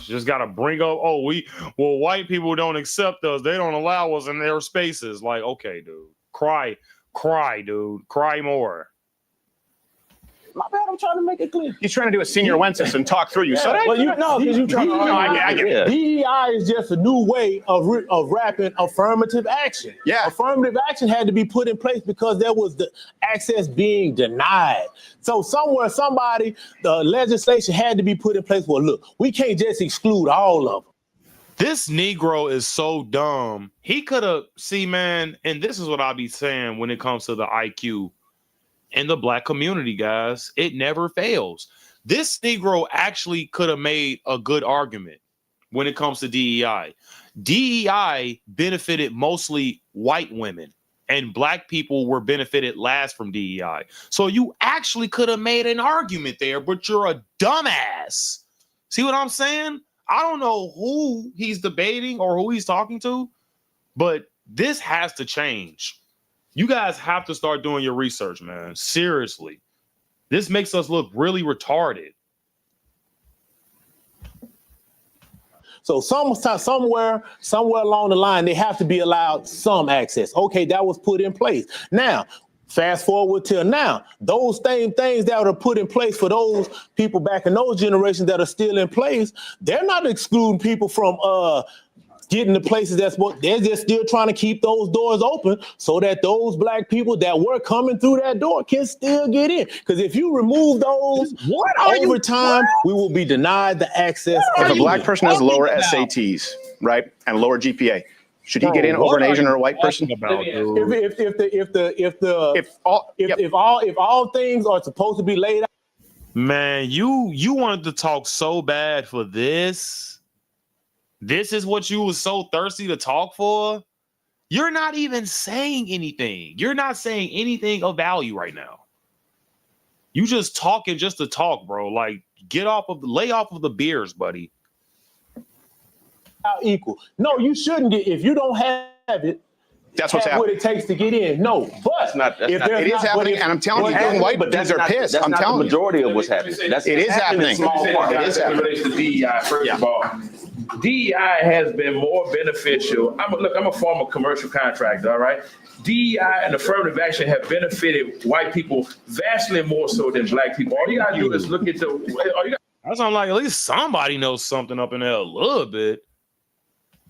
just got to bring up, white people don't accept us. They don't allow us in their spaces. Like, okay, dude, cry, dude, cry more. My bad, I'm trying to make it clear. He's trying to do a senior Wences and talk through you. Yeah, So well, because you trying to. I get it. DEI is just a new way of wrapping affirmative action. Yeah. Affirmative action had to be put in place because there was the access being denied. So somewhere, the legislation had to be put in place. Well, look, we can't just exclude all of them. This Negro is so dumb. He could have, man, and this is what I'll be saying when it comes to the IQ in the black community, guys. It never fails. This Negro actually could have made a good argument when it comes to DEI. DEI benefited mostly white women, and black people were benefited last from DEI. So you actually could have made an argument there, but you're a dumbass. See what I'm saying? I don't know who he's debating or who he's talking to, but this has to change. You guys have to start doing your research, man. Seriously. This makes us look really retarded. So somewhere along the line, they have to be allowed some access. Okay, that was put in place. Now, fast forward till now, those same things that are put in place for those people back in those generations that are still in place, they're not excluding people from getting to places they're just still trying to keep those doors open so that those black people that were coming through that door can still get in. Because if you remove those over time, we will be denied the access. If a black person has lower SATs, right, and lower GPA, should he get in over an Asian or a white person? If all things are supposed to be laid out. Man, you wanted to talk so bad for this. This is what you was so thirsty to talk for? You're not even saying anything. You're not saying anything of value right now. You just talking just to talk, bro. Like, lay off of the beers, buddy. Equal. No, you shouldn't get, if you don't have it, that's what's happening. What it takes to get in. No, but it is happening, and I'm telling you, young white dudes are pissed. That's I'm not telling the majority of what's happening. It is happening. It is happening. To DEI, first of all, DEI has been more beneficial. I'm a former commercial contractor, all right? DEI and affirmative action have benefited white people vastly more so than black people. All you gotta do is look at That's I'm like, at least somebody knows something up in there a little bit.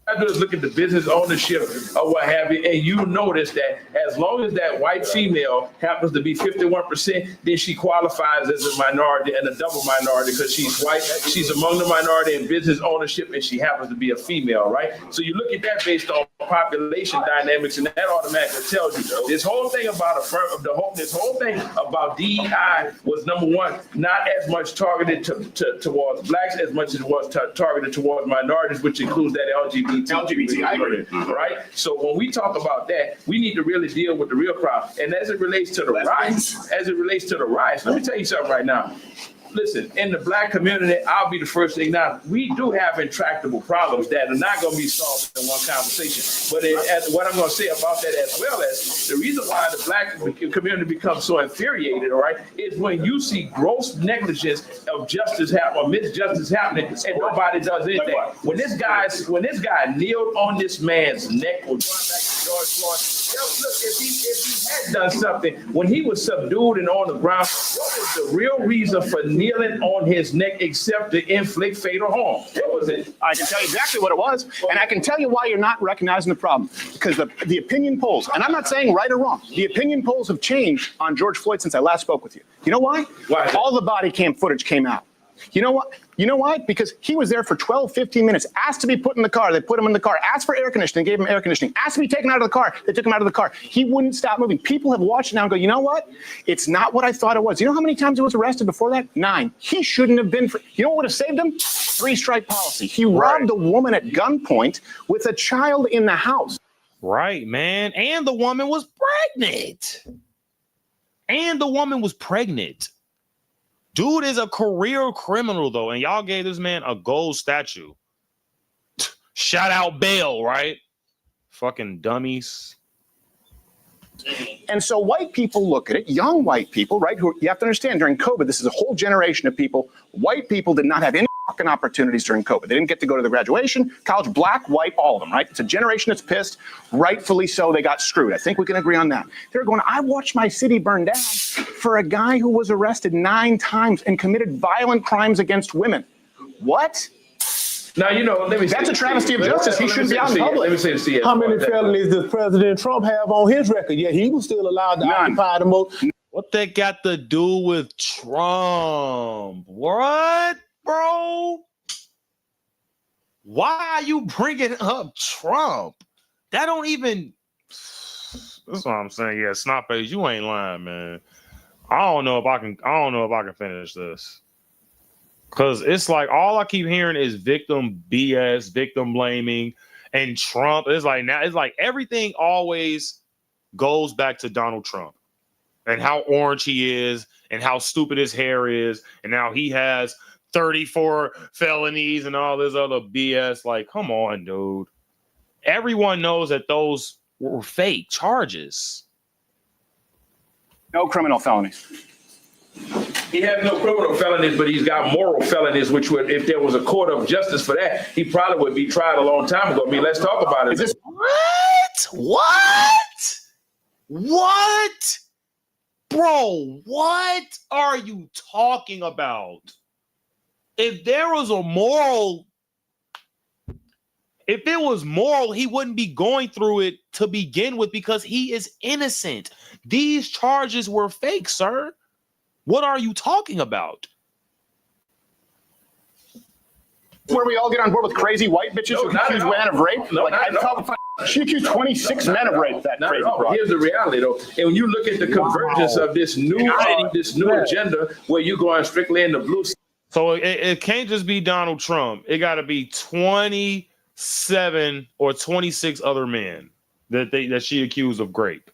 I just look at the business ownership or what have you, and you notice that as long as that white female happens to be 51%, then she qualifies as a minority and a double minority because she's white, she's among the minority in business ownership, and she happens to be a female, right? So you look at that based on population dynamics, and that automatically tells you this whole thing about DEI was, number one, not as much targeted towards blacks as much as it was targeted towards minorities, which includes that LGBT, right? So when we talk about that, we need to really deal with the real crowd. And as it relates to the riots, let me tell you something right now. Listen, in the black community, I'll be the first to acknowledge we do have intractable problems that are not going to be solved in one conversation. But what I'm going to say about that, as well as the reason why the black community becomes so infuriated, all right, is when you see gross negligence of justice happen or misjustice happening and nobody does anything. When this guy kneeled on this man's neck, or going back George Floyd. Look, if he had done something when he was subdued and on the ground, what was the real reason for kneeling on his neck except to inflict fatal harm? What was it? I can tell you exactly what it was, and I can tell you why you're not recognizing the problem. Because the opinion polls, and I'm not saying right or wrong, the opinion polls have changed on George Floyd since I last spoke with you. You know why? Why? All the body cam footage came out. You know what? You know why? Because he was there for 12, 15 minutes, asked to be put in the car. They put him in the car, asked for air conditioning, gave him air conditioning, asked to be taken out of the car. They took him out of the car. He wouldn't stop moving. People have watched it now and go, you know what? It's not what I thought it was. You know how many times he was arrested before that? 9. He shouldn't have been. You know what would have saved him? 3-strike policy. He robbed a woman at gunpoint with a child in the house. Right, man. And the woman was pregnant. Dude is a career criminal, though, and y'all gave this man a gold statue. Shout out bail, right? Fucking dummies. And so white people look at it, young white people, right? Who you have to understand during COVID, this is a whole generation of people. White people did not have any fucking opportunities during COVID. They didn't get to go to the graduation, college, black, white, all of them, right? It's a generation that's pissed. Rightfully so, they got screwed. I think we can agree on that. They're going, I watched my city burn down for a guy who was arrested 9 times and committed violent crimes against women. What? Now, you know, that's a travesty of justice. He shouldn't be out in public. Let me say this. How many felonies does President Trump have on his record? Yeah, he was still allowed to occupy the most. What they got to do with Trump? What, bro? Why are you bringing up Trump? That don't even. That's what I'm saying. Yeah, Snotface, you ain't lying, man. I don't know if I can finish this. Because it's like all I keep hearing is victim BS, victim blaming, and Trump. It's like everything always goes back to Donald Trump and how orange he is and how stupid his hair is and now he has 34 felonies and all this other BS. Like, come on, dude. Everyone knows that those were fake charges. No criminal felonies. He has no criminal felonies, but he's got moral felonies, which would, if there was a court of justice for that, he probably would be tried a long time ago. I mean, let's talk about it. What? Bro, what are you talking about? If there was a moral, if it was moral, he wouldn't be going through it to begin with because he is innocent. These charges were fake, sir. What are you talking about? Where we all get on board with crazy white bitches who accuse men of rape? She accused 26 men of rape. That crazy broad. Here's the reality, though. And when you look at the convergence of this new agenda, where you're going strictly in the blue. So it can't just be Donald Trump. It got to be 27 or 26 other men that she accused of rape.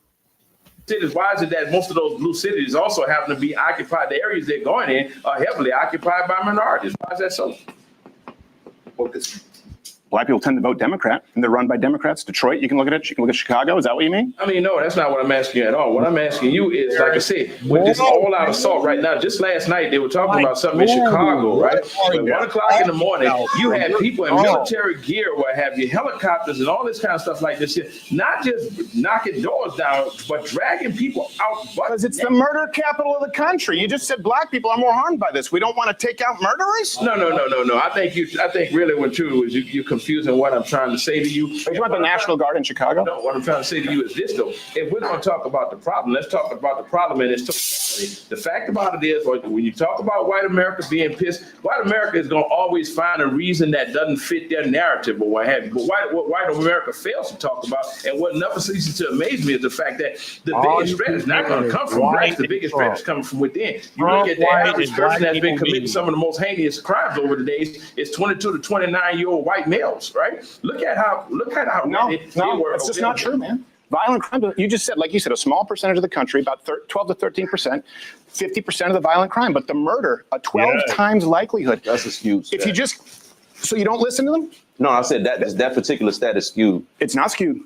Cities, why is it that most of those blue cities also happen to be occupied? The areas they're going in are heavily occupied by minorities. Why is that so? Black people tend to vote Democrat, and they're run by Democrats. Detroit, you can look at it. You can look at Chicago. Is that what you mean? I mean, no, that's not what I'm asking you at all. What I'm asking you is, like I said, with this all-out assault right now, just last night they were talking about something in Chicago, right? At 1 o'clock in the morning, you had people in military gear, what have you, helicopters and all this kind of stuff like this here, not just knocking doors down, but dragging people out. Because it's the murder capital of the country. You just said black people are more harmed by this. We don't want to take out murderers? No. I think really what true is you confusing what I'm trying to say to you. You want the National Guard in Chicago? No, what I'm trying to say to you is this, though. If we're going to talk about the problem, let's talk about the problem in its totality. The fact about it is, when you talk about white America being pissed, white America is going to always find a reason that doesn't fit their narrative or what have you. But what white America fails to talk about, and what never ceases to amaze me, is the fact that the biggest threat is not going to come from blacks. The biggest threat is coming from within. You look at the average person that's been committing some of the most heinous crimes over the days, it's 22 to 29-year-old white males, right? Look at how no, it's just not true, man. Violent crime, you just said, like you said, a small percentage of the country, about 12 to 13%, 50% of the violent crime, but the murder, a 12 times likelihood. That's a skewed stat. If you just, so you don't listen to them? No, I said that particular stat is skewed. It's not skewed.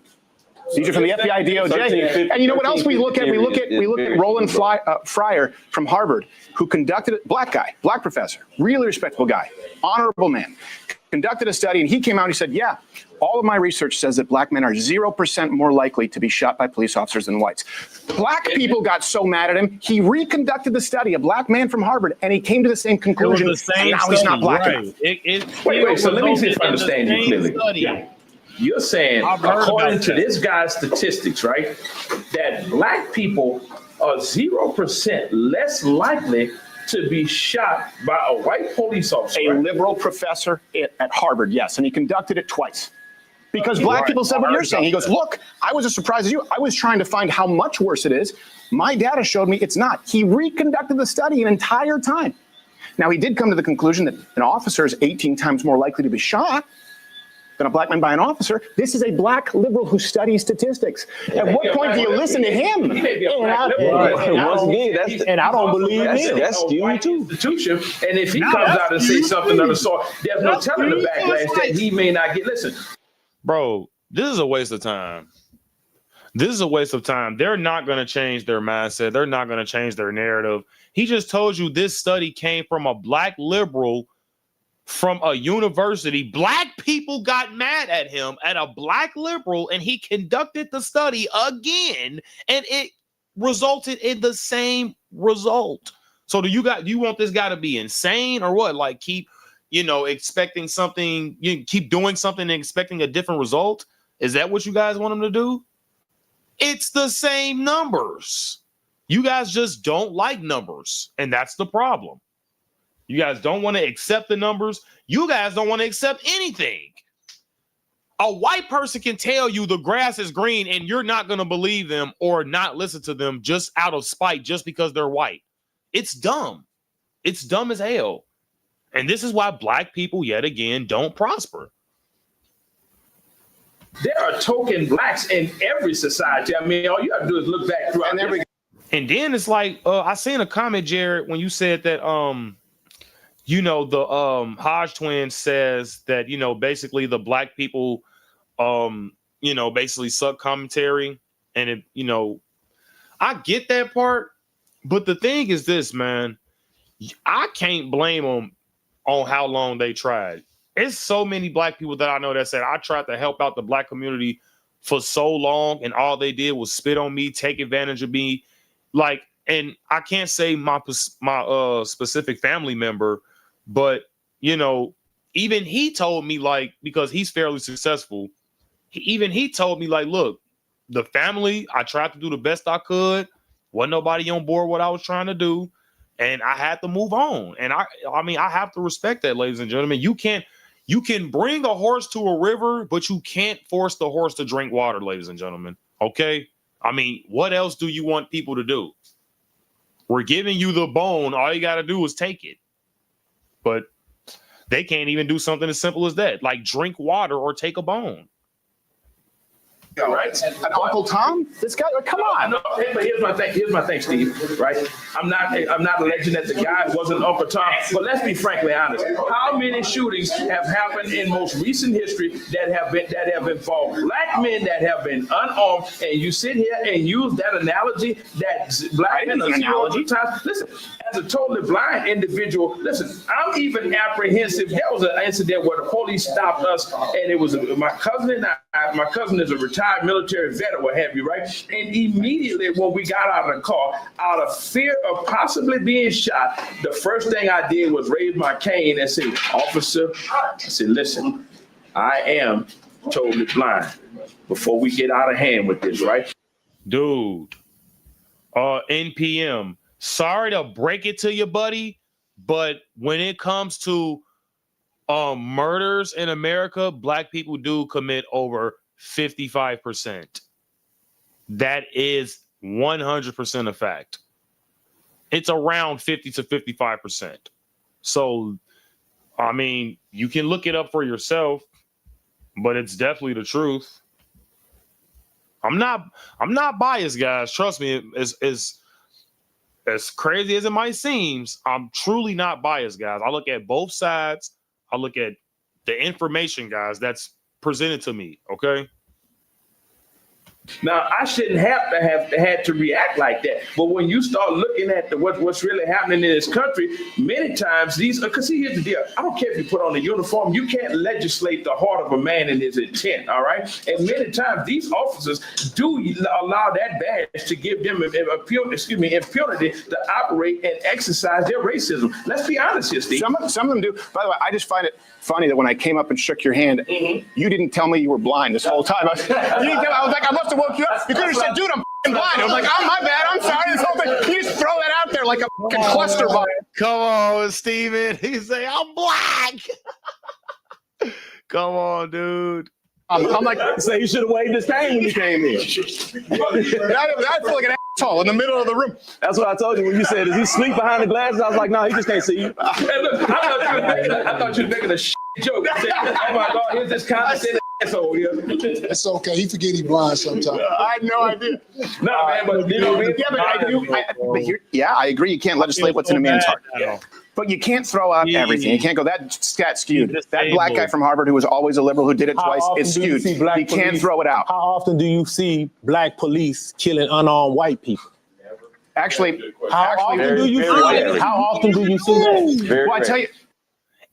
These are from the FBI, DOJ. And you know what else we look at? We look at Roland Fryer from Harvard, who conducted, black professor, really respectable guy, honorable man, conducted a study, and he came out and he said, yeah, all of my research says that black men are 0% more likely to be shot by police officers than whites. Black people got so mad at him, he reconducted the study, a black man from Harvard, and he came to the same conclusion, and now he's not black enough. Wait, so let me see if I understand you clearly. Yeah. You're saying, according to this guy's statistics, right, that black people are 0% less likely to be shot by a white police officer. A liberal professor at Harvard, yes, and he conducted it twice. Because black people said what you're saying. He goes, look, I was as surprised as you. I was trying to find how much worse it is. My data showed me it's not. He reconducted the study an entire time. Now, he did come to the conclusion that an officer is 18 times more likely to be shot than a black man by an officer. This is a black liberal who studies statistics. At what point do you listen to him? And I don't believe him. That's skewed too. Institution, and if he comes out and says something of the sort, there's no telling the backlash that he may not get. Listen, bro, this is a waste of time. This is a waste of time. They're not going to change their mindset. They're not going to change their narrative. He just told you this study came from a black liberal from a university. Black people got mad at him, at a black liberal, and he conducted the study again, and it resulted in the same result. So do you want this guy to be insane or what? Like keep, expecting something, you keep doing something and expecting a different result? Is that what you guys want him to do? It's the same numbers. You guys just don't like numbers, and that's the problem. You guys don't want to accept the numbers. You guys don't want to accept anything. A white person can tell you the grass is green and you're not going to believe them or not listen to them just out of spite, just because they're white. It's dumb. It's dumb as hell. And this is why black people, yet again, don't prosper. There are token blacks in every society. I mean, all you have to do is look back throughout every. And then it's like, I seen a comment, Jared, when you said that, the Hodge twin says that, basically the black people, basically suck commentary. And it, I get that part. But the thing is this, man, I can't blame them on how long they tried. It's so many black people that I know that said, I tried to help out the black community for so long, and all they did was spit on me, take advantage of me. Like, and I can't say my specific family member, but, even he told me, like, because he's fairly successful, he told me, like, look, the family, I tried to do the best I could. Wasn't nobody on board what I was trying to do, and I had to move on. And I have to respect that, ladies and gentlemen. You can bring a horse to a river, but you can't force the horse to drink water, ladies and gentlemen. Okay? I mean, what else do you want people to do? We're giving you the bone. All you got to do is take it. But they can't even do something as simple as that, like drink water or take a bone. Right. And Uncle Tom, this guy, come on. No, but here's my thing, Steve. Right. I'm not alleging that the guy wasn't Uncle Tom, but let's be frankly honest. How many shootings have happened in most recent history that have involved black men that have been unarmed? And you sit here and use that analogy that black men are 0 times. Listen, as a totally blind individual, listen, I'm even apprehensive. There was an incident where the police stopped us, and it was my cousin and I. My cousin is a retired military vet or what have you, right? And immediately when we got out of the car, out of fear of possibly being shot, the first thing I did was raise my cane and say, officer, I said, listen, I am totally blind before we get out of hand with this, right? Dude, NPM, sorry to break it to you, buddy, but when it comes to murders in America, black people do commit over 55%. That is 100% a fact. It's around 50 to 55%. So, I mean, you can look it up for yourself, but it's definitely the truth. I'm not biased, guys. Trust me, as crazy as it might seem, I'm truly not biased, guys. I look at both sides. I look at the information, guys, that's presented to me, okay? Now, I shouldn't have had to react like that. But when you start looking at what's really happening in this country, many times because see, here's the deal. I don't care if you put on a uniform. You can't legislate the heart of a man and his intent, all right? And many times these officers do allow that badge to give them impunity to operate and exercise their racism. Let's be honest here, Steve. Some of them do. By the way, I just find it funny that when I came up and shook your hand, you didn't tell me you were blind this whole time. I was like, I must have woke you up. You could have said, dude, I'm blind. I was like, oh, my bad. I'm sorry. This whole thing. You just throw that out there like a cluster bomb. Come on, Steven. He say, I'm black. Come on, dude. I'm like, say you should have waved his cane when you came in. I feel like an asshole in the middle of the room. That's what I told you when you said, does he sleep behind the glasses? I was like, no, he just can't see you. Hey, look, I thought you were making a joke. I said, oh my God, here's this condescending asshole here. It's okay. He forget he blind sometimes. I had no idea. No, man, but you know, I agree. You can't legislate what's in a man's heart. But you can't throw out everything. You can't go, that scat skewed. That black guy from Harvard who was always a liberal who did it twice, it's skewed. He can't throw it out. How often do you see black police killing unarmed white people? Actually, how often do you see that? How often do you see that? Well, I tell you,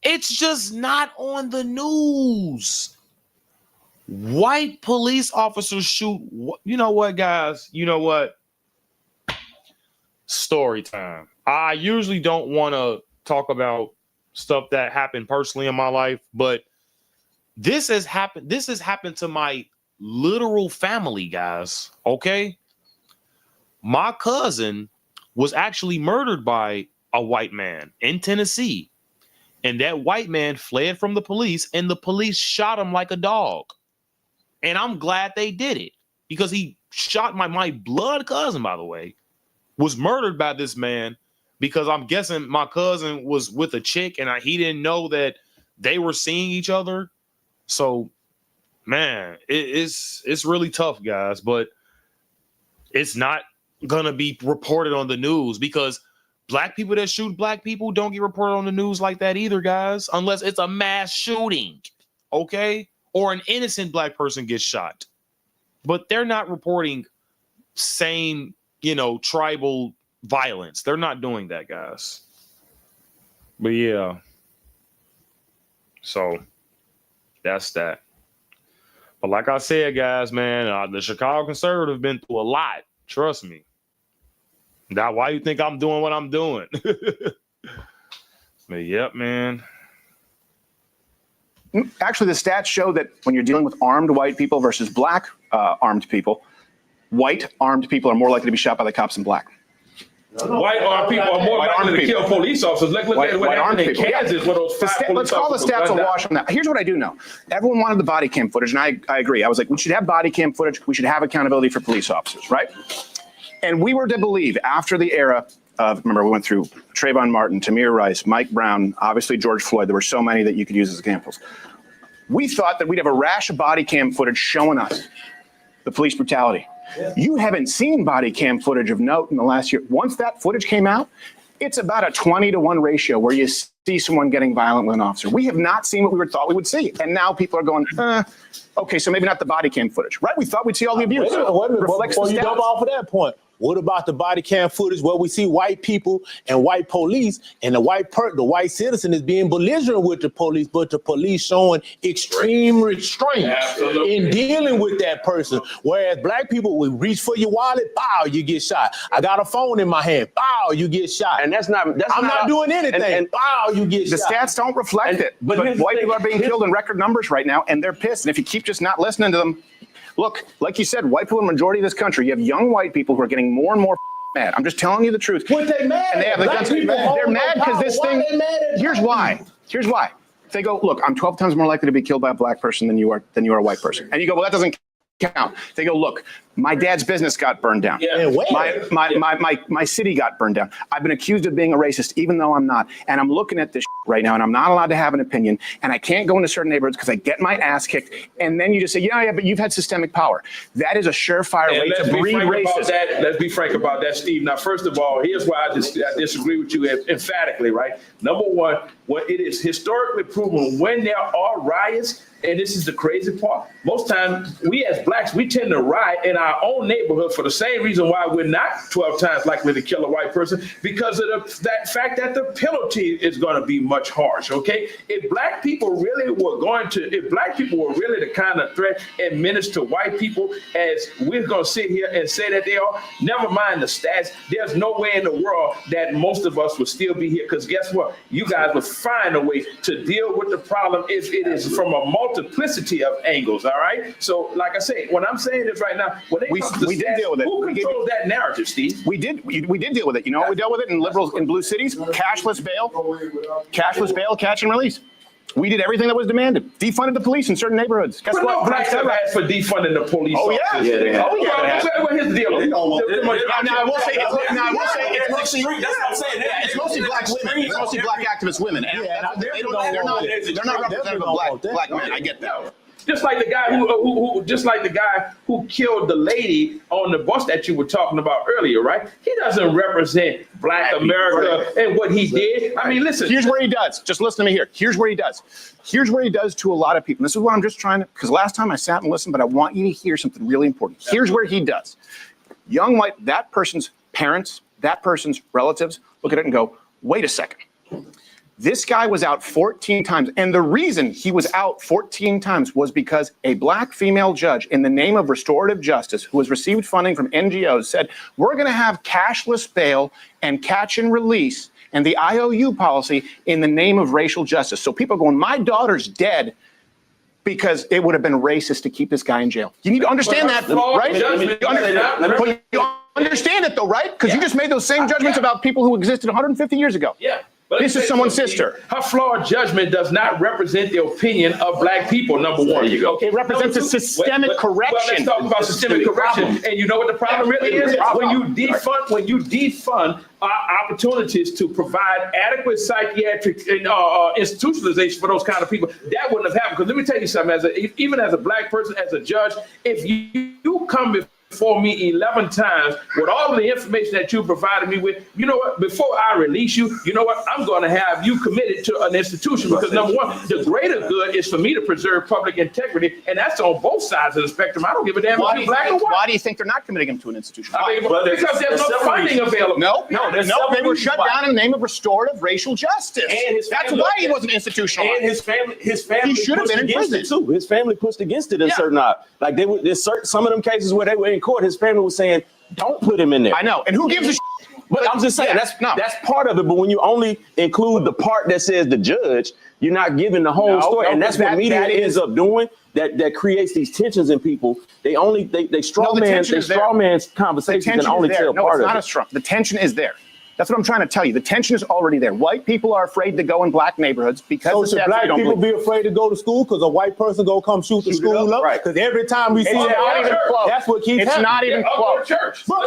it's just not on the news. White police officers shoot. You know what, guys? You know what? Story time. I usually don't want to talk about stuff that happened personally in my life, but this has happened. This has happened to my literal family, guys. Okay. My cousin was actually murdered by a white man in Tennessee. And that white man fled from the police and the police shot him like a dog. And I'm glad they did it because he shot my blood cousin, by the way, was murdered by this man because I'm guessing my cousin was with a chick and he didn't know that they were seeing each other. So, man, it's really tough, guys, but it's not going to be reported on the news because black people that shoot black people don't get reported on the news like that either, guys, unless it's a mass shooting, okay? Or an innocent black person gets shot. But they're not reporting same, tribal violence. They're not doing that, guys. But yeah. So that's that. But like I said, guys, man, the Chicago Conservative been through a lot. Trust me. That's why you think I'm doing what I'm doing. But yep, man. Actually, the stats show that when you're dealing with armed white people versus black armed people, white armed people are more likely to be shot by the cops than black. White armed people are more likely to kill police officers. Look at what happened in Kansas where those 5 police Let's call the officers stats a gunned down. wash on that. Here's what I do know. Everyone wanted the body cam footage, and I agree. I was like, we should have body cam footage. We should have accountability for police officers, right? And we were to believe after the era of, remember, we went through Trayvon Martin, Tamir Rice, Mike Brown, obviously George Floyd. There were so many that you could use as examples. We thought that we'd have a rash of body cam footage showing us the police brutality. Yeah. You haven't seen body cam footage of note in the last year. Once that footage came out, it's about a 20-to-1 ratio where you see someone getting violent with an officer. We have not seen what we thought we would see. And now people are going, okay, so maybe not the body cam footage, right? We thought we'd see all the abuse. Wait a minute, before you jump off of that point, what about the body cam footage where we see white people and white police and the white citizen is being belligerent with the police, but the police showing extreme restraint in dealing with that person. Whereas black people, we reach for your wallet, bow, you get shot. I got a phone in my hand, bow, you get shot. And I'm not doing anything, bow, you get shot. The stats don't reflect it, but white people are being killed in record numbers right now, and they're pissed. And if you keep just not listening to them, look, like you said, white people in the majority of this country, you have young white people who are getting more and more mad. I'm just telling you the truth. What they mad? And they have the guns. They're mad because this thing. Here's why. Here's why. They go, look, I'm 12 times more likely to be killed by a black person than you are a white person. And you go, well, that doesn't count. They go, look, my dad's business got burned down. Yeah. My city got burned down. I've been accused of being a racist, even though I'm not. And I'm looking at this right now, and I'm not allowed to have an opinion. And I can't go into certain neighborhoods because I get my ass kicked. And then you just say, yeah, but you've had systemic power. That is a surefire way to breed racism. Let's be frank about that, Steve. Now, first of all, here's why I disagree with you emphatically, right? Number one, it is historically proven when there are riots, and this is the crazy part. Most times, we as blacks, we tend to riot in our own neighborhood for the same reason why we're not 12 times likely to kill a white person, because of that fact that the penalty is going to be much harsh, okay? If black people were really the kind of threat and menace to white people as we're going to sit here and say that they are, never mind the stats, there's no way in the world that most of us would still be here, because guess what? You guys would find a way to deal with the problem if it is from a multiplicity of angles, all right? So, like I say, when I'm saying this right now, when we did deal with it. Who controls that narrative, Steve? We did deal with it. You know, we dealt with it in liberals in blue cities, cashless bail, catch and release. We did everything that was demanded. Defunded the police in certain neighborhoods. Guess what? No blacks have asked for defunding the police. Oh yeah. Well, here's the deal. Now I will say it's mostly. That's what I'm saying. It's mostly black women. It's mostly black activist women. And they're not representative of black men. I get that. Just like the guy who killed the lady on the bus that you were talking about earlier, right? He doesn't represent Black America and what he did. I mean, listen. Here's where he does. Just listen to me here. Here's where he does. Here's where he does to a lot of people. This is what I'm just trying to, because last time I sat and listened, but I want you to hear something really important. Here's where he does. Young white, that person's parents, that person's relatives look at it and go, wait a second. This guy was out 14 times. And the reason he was out 14 times was because a black female judge, in the name of restorative justice, who has received funding from NGOs, said, we're going to have cashless bail and catch and release and the IOU policy in the name of racial justice. So people are going, my daughter's dead because it would have been racist to keep this guy in jail. You need to understand that, right? You understand it, though, right? Because you just made those same judgments about people who existed 150 years ago. Yeah. This is someone's sister. Her flawed judgment does not represent the opinion of black people, number one. It represents a systemic correction. Well, let's talk about systemic correction. And you know what the problem really is? When you defund opportunities to provide adequate psychiatric institutionalization for those kind of people, that wouldn't have happened. Because let me tell you something, even as a black person, as a judge, if you come before me 11 times with all of the information that you provided me with, you know what, before I release you, you know what, I'm going to have you committed to an institution, because number one, the greater good is for me to preserve public integrity, and that's on both sides of the spectrum. I don't give a damn if you're black or white. Why do you think they're not committing him to an institution? Because there's no funding available. No, they were shut down in the name of restorative racial justice. And that's why he wasn't institutionalized. And his family he should have been in prison too. His family pushed against it in certain like there's some of them cases where they were in court, his family was saying, don't put him in there. I know. And who gives a shit? But I'm just saying, that's part of it. But when you only include the part that says the judge, you're not giving the whole story. And that's what media ends up doing. That creates these tensions in people. They straw man conversations and only tell part of it. No, it's not as strong. The tension is there. That's what I'm trying to tell you. The tension is already there. White people are afraid to go in black neighborhoods because should black people be afraid to go to school because a white person go come shoot the school up? Right. Because every time we see that, that's what keeps happening. It's not even close. But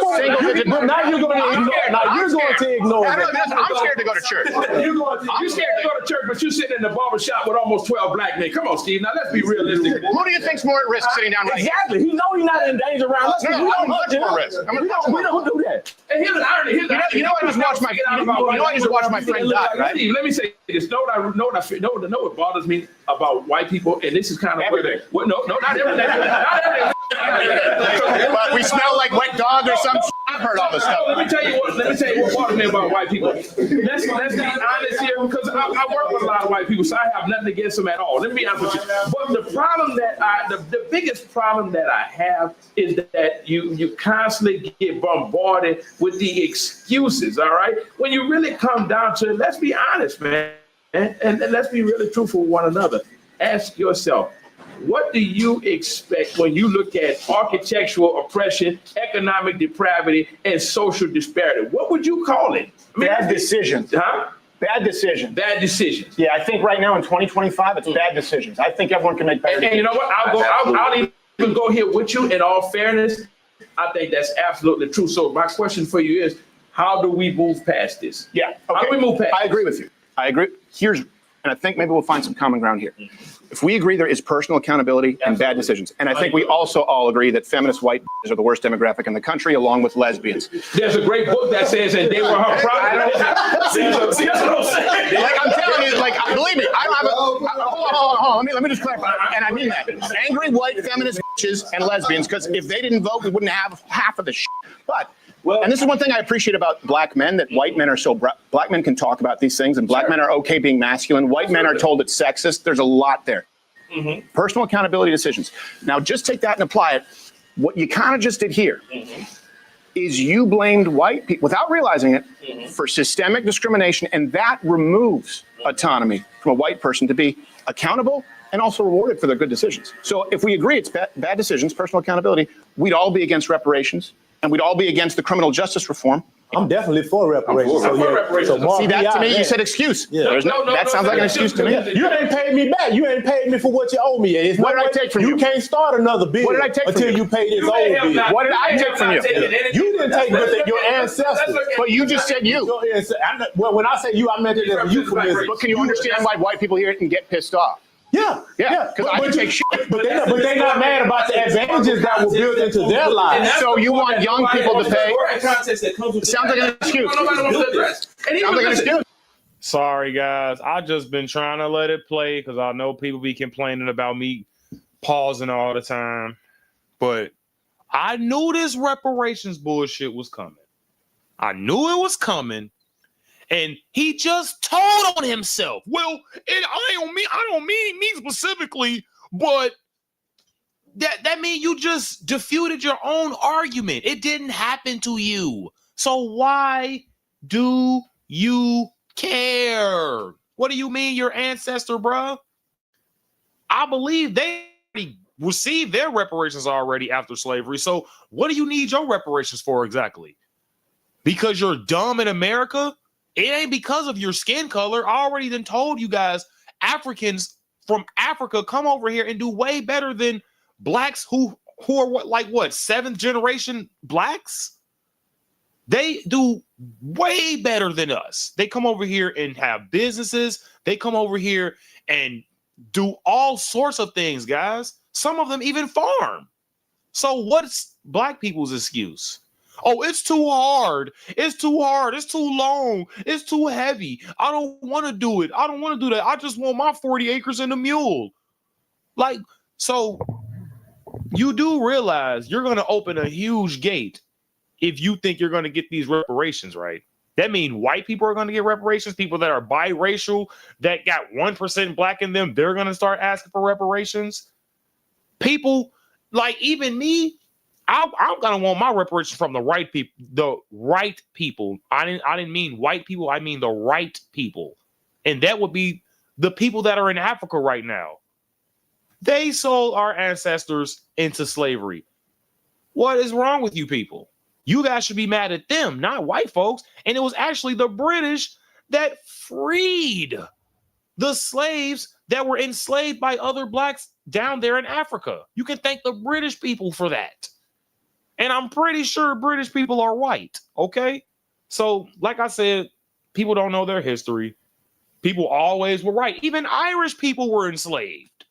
now you're going to ignore. Now you're going to ignore it. I'm scared to go to church. You're scared to go to church, but you're sitting in the barber shop with almost 12 black men. Come on, Steve. Now let's be realistic. Who do you think's more at risk sitting down right here? Exactly. He know he's not in danger around us. We don't do that. And here's an irony. You know, I just watched my. I used to watch my friend die, right? Steve, let me say this. Know what bothers me about white people, and this is kind of everything. No, not everything. Not everything. But we smell like wet dog or something. I've heard all this stuff. Let me tell you what bothers me about white people. Let's be honest here, because I work with a lot of white people, so I have nothing against them at all. Let me be honest with you. But the problem the biggest problem that I have is that you constantly get bombarded with the excuses. All right, when you really come down to it, let's be honest, man, and let's be really truthful with one another. Ask yourself, what do you expect when you look at architectural oppression, economic depravity, and social disparity? What would you call it? Bad decisions. Huh? Bad decisions. Bad decisions. Yeah, I think right now in 2025, it's bad decisions. I think everyone can make better decisions. And you know what? I'll even go here with you. In all fairness, I think that's absolutely true. So my question for you is, how do we move past this? Yeah. Okay. How do we move past I agree with you. I agree. And I think maybe we'll find some common ground here. If we agree there is personal accountability and bad decisions, and I think we also all agree that feminist white are the worst demographic in the country, along with lesbians. There's a great book that says, and they were her problem. See, that's what I'm saying. Like, I'm telling you, like, believe me, I don't have hold on. Let me just clarify, and I mean that. Angry white feminist bitches and lesbians, because if they didn't vote, we wouldn't have half of the shit. But, and this is one thing I appreciate about black men, that white men are black men can talk about these things, and black men are okay being masculine. White men are told it's sexist. There's a lot there. Personal accountability decisions. Now, just take that and apply it. What you kind of just did here is you blamed white people, without realizing it, for systemic discrimination, and that removes autonomy from a white person to be accountable and also rewarded for their good decisions. So if we agree it's bad decisions, personal accountability, we'd all be against reparations, and we'd all be against the criminal justice reform. I'm definitely for reparations. See that to me? You said excuse. Yeah. That sounds like an excuse to me. You ain't paid me back. You ain't paid me for what you owe me. What did I take from you? You can't start another bill. What did I take from until you pay this old bill? What did I take from you? You didn't take your ancestors. But you just said you. Well, when I say you, I meant it as a euphemism. But can you understand why white people hear it and get pissed off? Yeah. Because I can take shit. But they're not mad about the advantages that were built into their lives. So you want young people to pay? Sounds like an excuse. Sounds like an excuse. Sorry, guys. I just been trying to let it play because I know people be complaining about me pausing all the time. But I knew this reparations bullshit was coming. I knew it was coming. And he just told on himself. Well, I don't mean me specifically, but that means you just defuted your own argument. It didn't happen to you. So why do you care? What do you mean your ancestor, bro? I believe they received their reparations already after slavery. So what do you need your reparations for exactly? Because you're dumb in America? It ain't because of your skin color. I already done told you guys, Africans from Africa come over here and do way better than blacks who are what, seventh generation blacks? They do way better than us. They come over here and have businesses. They come over here and do all sorts of things, guys. Some of them even farm. So what's black people's excuse? Oh, it's too hard. It's too hard. It's too long. It's too heavy. I don't want to do it. I don't want to do that. I just want my 40 acres and a mule. Like, so you do realize you're going to open a huge gate if you think you're going to get these reparations, right? That means white people are going to get reparations. People that are biracial, that got 1% black in them, they're going to start asking for reparations. People like even me, I'm gonna want my reparations from the right people. The right people. I didn't mean white people. I mean the right people, and that would be the people that are in Africa right now. They sold our ancestors into slavery. What is wrong with you people? You guys should be mad at them, not white folks. And it was actually the British that freed the slaves that were enslaved by other blacks down there in Africa. You can thank the British people for that. And I'm pretty sure British people are white, okay? So, like I said, people don't know their history. People always were right. Even Irish people were enslaved.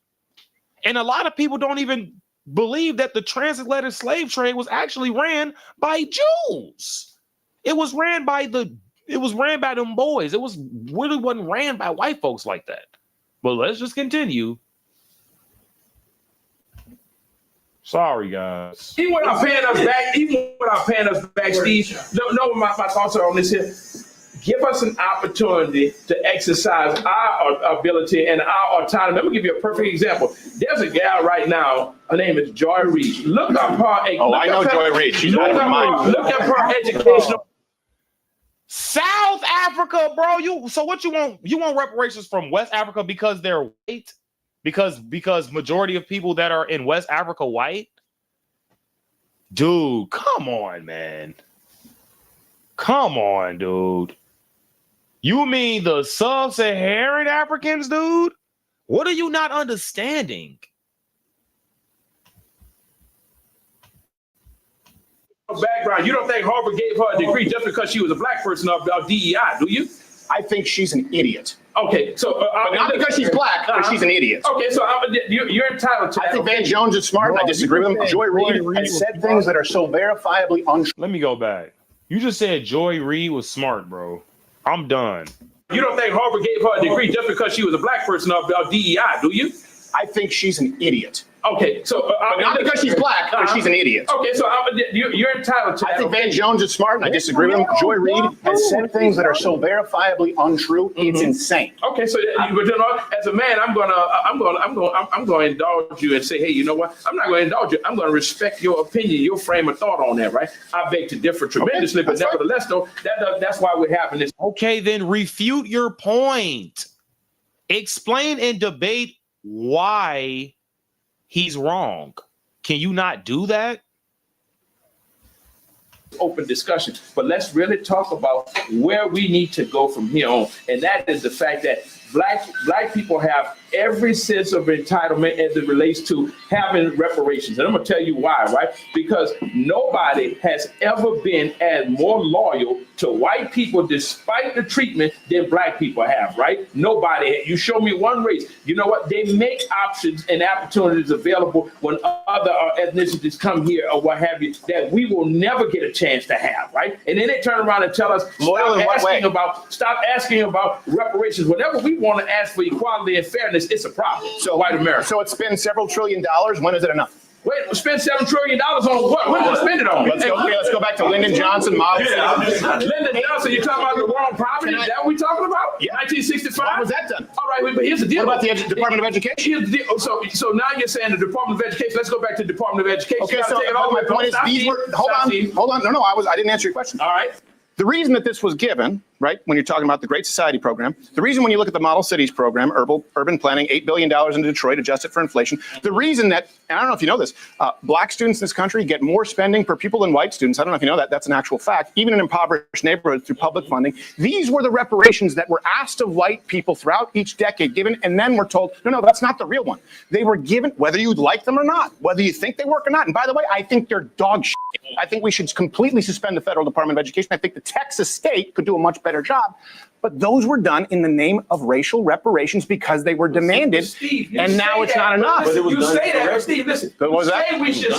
And a lot of people don't even believe that the transatlantic slave trade was actually ran by Jews. It was ran by them boys. It really wasn't ran by white folks like that. But let's just continue. Sorry, guys. Even without paying us back, Steve, no, my thoughts are on this here. Give us an opportunity to exercise our ability and our autonomy. Let me give you a perfect example. There's a gal right now. Her name is Joy Reid. Look up her. I know Joy Reid. She's out of her mind. Look up her educational. South Africa, bro. So what you want? You want reparations from West Africa because they're white? Because majority of people that are in West Africa white? Dude, come on, man. Come on, dude. You mean the sub-Saharan Africans, dude? What are you not understanding? Background. You don't think Harvard gave her a degree just because she was a black person of DEI, do you? I think she's an idiot. Okay, so not because she's black, but she's an idiot. Okay, so you're entitled to. I think Van Jones is smart. I disagree with him. Joy Reid has said things that are so verifiably untrue. Let me go back. You just said Joy Reid was smart, bro. I'm done. You don't think Harvard gave her a degree just because she was a black person of DEI, do you? I think she's an idiot. Okay, so not because she's black, but she's an idiot. Okay, so you're entitled to. I think Van Jones is smart, and I disagree with him. Joy Reid has said things that are so verifiably untrue. It's insane. Okay, so but as a man, I'm gonna indulge you and say, hey, you know what? I'm not gonna indulge you. I'm gonna respect your opinion, your frame of thought on that, right? I beg to differ tremendously, but nevertheless, though, that's why we're having this. Okay, then refute your point. Explain and debate why he's wrong. Can you not do that? Open discussion, but let's really talk about where we need to go from here on, and that is the fact that black people have every sense of entitlement as it relates to having reparations. And I'm gonna tell you why, right? Because nobody has ever been as more loyal to white people despite the treatment than black people have, right? Nobody. You show me one race. You know what? They make options and opportunities available when other ethnicities come here or what have you that we will never get a chance to have, right? And then they turn around and tell us, stop asking about reparations. Whenever we want to ask for equality and fairness, it's a problem. So white America. So it's spent several $1 trillion. When is it enough? Wait, spend $7 trillion on what? What did we spend it on? Let's go back to Lyndon Johnson model. Lyndon Johnson, you're talking about the war on poverty? Is that what we're talking about? Yeah. 1965? Why was that done? All right, but here's the deal. What about the Department of Education? Here's the deal. So now you're saying the Department of Education. Let's go back to the Department of Education. Okay, so my point is, hold on. No, I didn't answer your question. All right. The reason that this was given, right, when you're talking about the Great Society program, the reason when you look at the Model Cities program, urban planning, $8 billion into Detroit, adjusted for inflation, the reason that, and I don't know if you know this, black students in this country get more spending per pupil than white students. I don't know if you know that. That's an actual fact. Even in impoverished neighborhoods through public funding, these were the reparations that were asked of white people throughout each decade given, and then we're told, no, that's not the real one. They were given, whether you like them or not, whether you think they work or not. And by the way, I think they're dog shit. I think we should completely suspend the Federal Department of Education. I think the Texas state could do a much better job. But those were done in the name of racial reparations because they were demanded, Steve, and now it's not enough. Listen, you say that, but Steve, listen. What was that? Say we should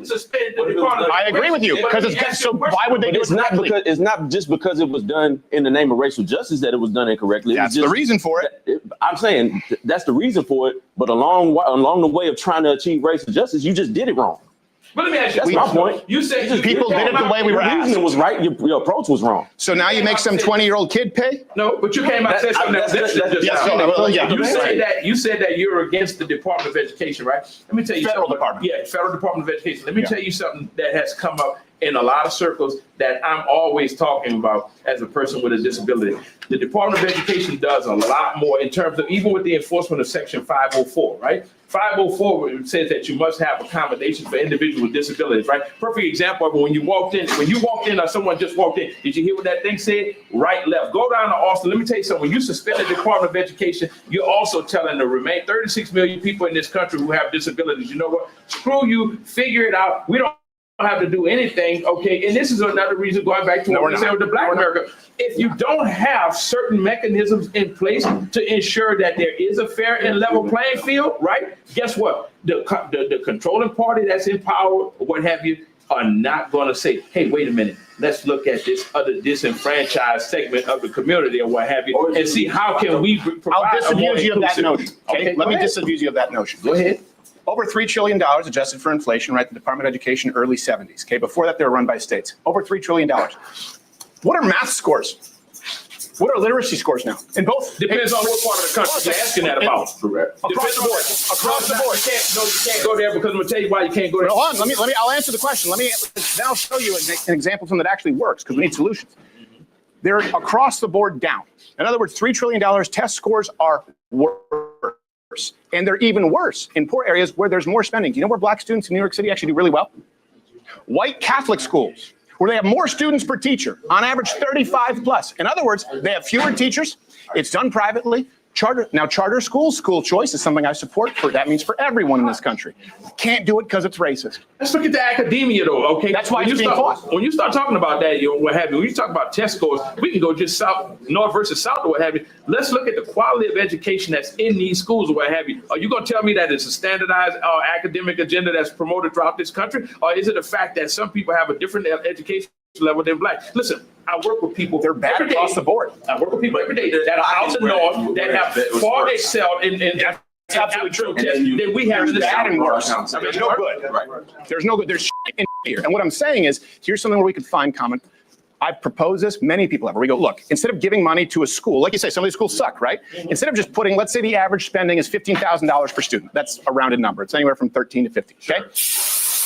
suspend the Department. I agree with you because it's so. Why would they do it correctly? It's not just because it was done in the name of racial justice that it was done incorrectly. That's the reason for it. I'm saying that's the reason for it. But along the way of trying to achieve racial justice, you just did it wrong. But let me ask you. That's my point. You said people did it the way we were asked. Your reasoning was right. Your approach was wrong. So now you make some 20-year-old kid pay? No, but you came out and said something. You said that you're against the Department of Education, right? Let me tell you Federal something. Department. Yeah, Federal Department of Education. Let me tell you something that has come up in a lot of circles that I'm always talking about as a person with a disability. The Department of Education does a lot more in terms of, even with the enforcement of Section 504, right? 504 says that you must have accommodations for individuals with disabilities, right? Perfect example of when you walked in or someone just walked in, did you hear what that thing said? Right, left. Go down to Austin. Let me tell you something. When you suspend the Department of Education, you're also telling the remain 36 million people in this country who have disabilities, you know what? Screw you, figure it out. We don't have to do anything, okay? And this is another reason, going back to what we said with the Black America. If you don't have certain mechanisms in place to ensure that there is a fair and level playing field, right? Guess what? The controlling party that's in power, or what have you, are not going to say, hey, wait a minute, let's look at this other disenfranchised segment of the community or what have you, and see how can we provide. I'll disabuse you of that notion. Okay, let me disabuse you of that notion. Go ahead. Over $3 trillion adjusted for inflation, right? The Department of Education, early 70s. Okay, before that, they were run by states. Over $3 trillion. What are math scores? What are literacy scores now? In both? Depends on what part of the country you're asking that about. Correct. Across the board. Across the board. You can't go there because I'm going to tell you why you can't go there. Hold on. I'll answer the question. Then I'll show you an example of something that actually works because we need solutions. They're across the board down. In other words, $3 trillion test scores are worse. And they're even worse in poor areas where there's more spending. Do you know where black students in New York City actually do really well? White Catholic schools, where they have more students per teacher, on average 35 plus. In other words, they have fewer teachers. It's done privately. Charter schools, school choice is something I support. That means for everyone in this country. Can't do it because it's racist. Let's look at the academia, though, okay? That's why it's being fought. When you start talking about that, what have you, when you talk about test scores, we can go just south, north versus south or what have you. Let's look at the quality of education that's in these schools or what have you. Are you going to tell me that it's a standardized academic agenda that's promoted throughout this country? Or is it a fact that some people have a different education level than black. Listen, I work with people. They're bad across the board. I work with people every day that are out the north that have far excelled in that's absolutely true. Then we have There's bad and worse. There's no good. There's no good. There's shit in here. And what I'm saying is, here's something where we could find common. I've proposed this, many people have, where we go, look, instead of giving money to a school, like you say, some of these schools suck, right? Instead of just putting, let's say the average spending is $15,000 per student. That's a rounded number. It's anywhere from 13 to 50, okay?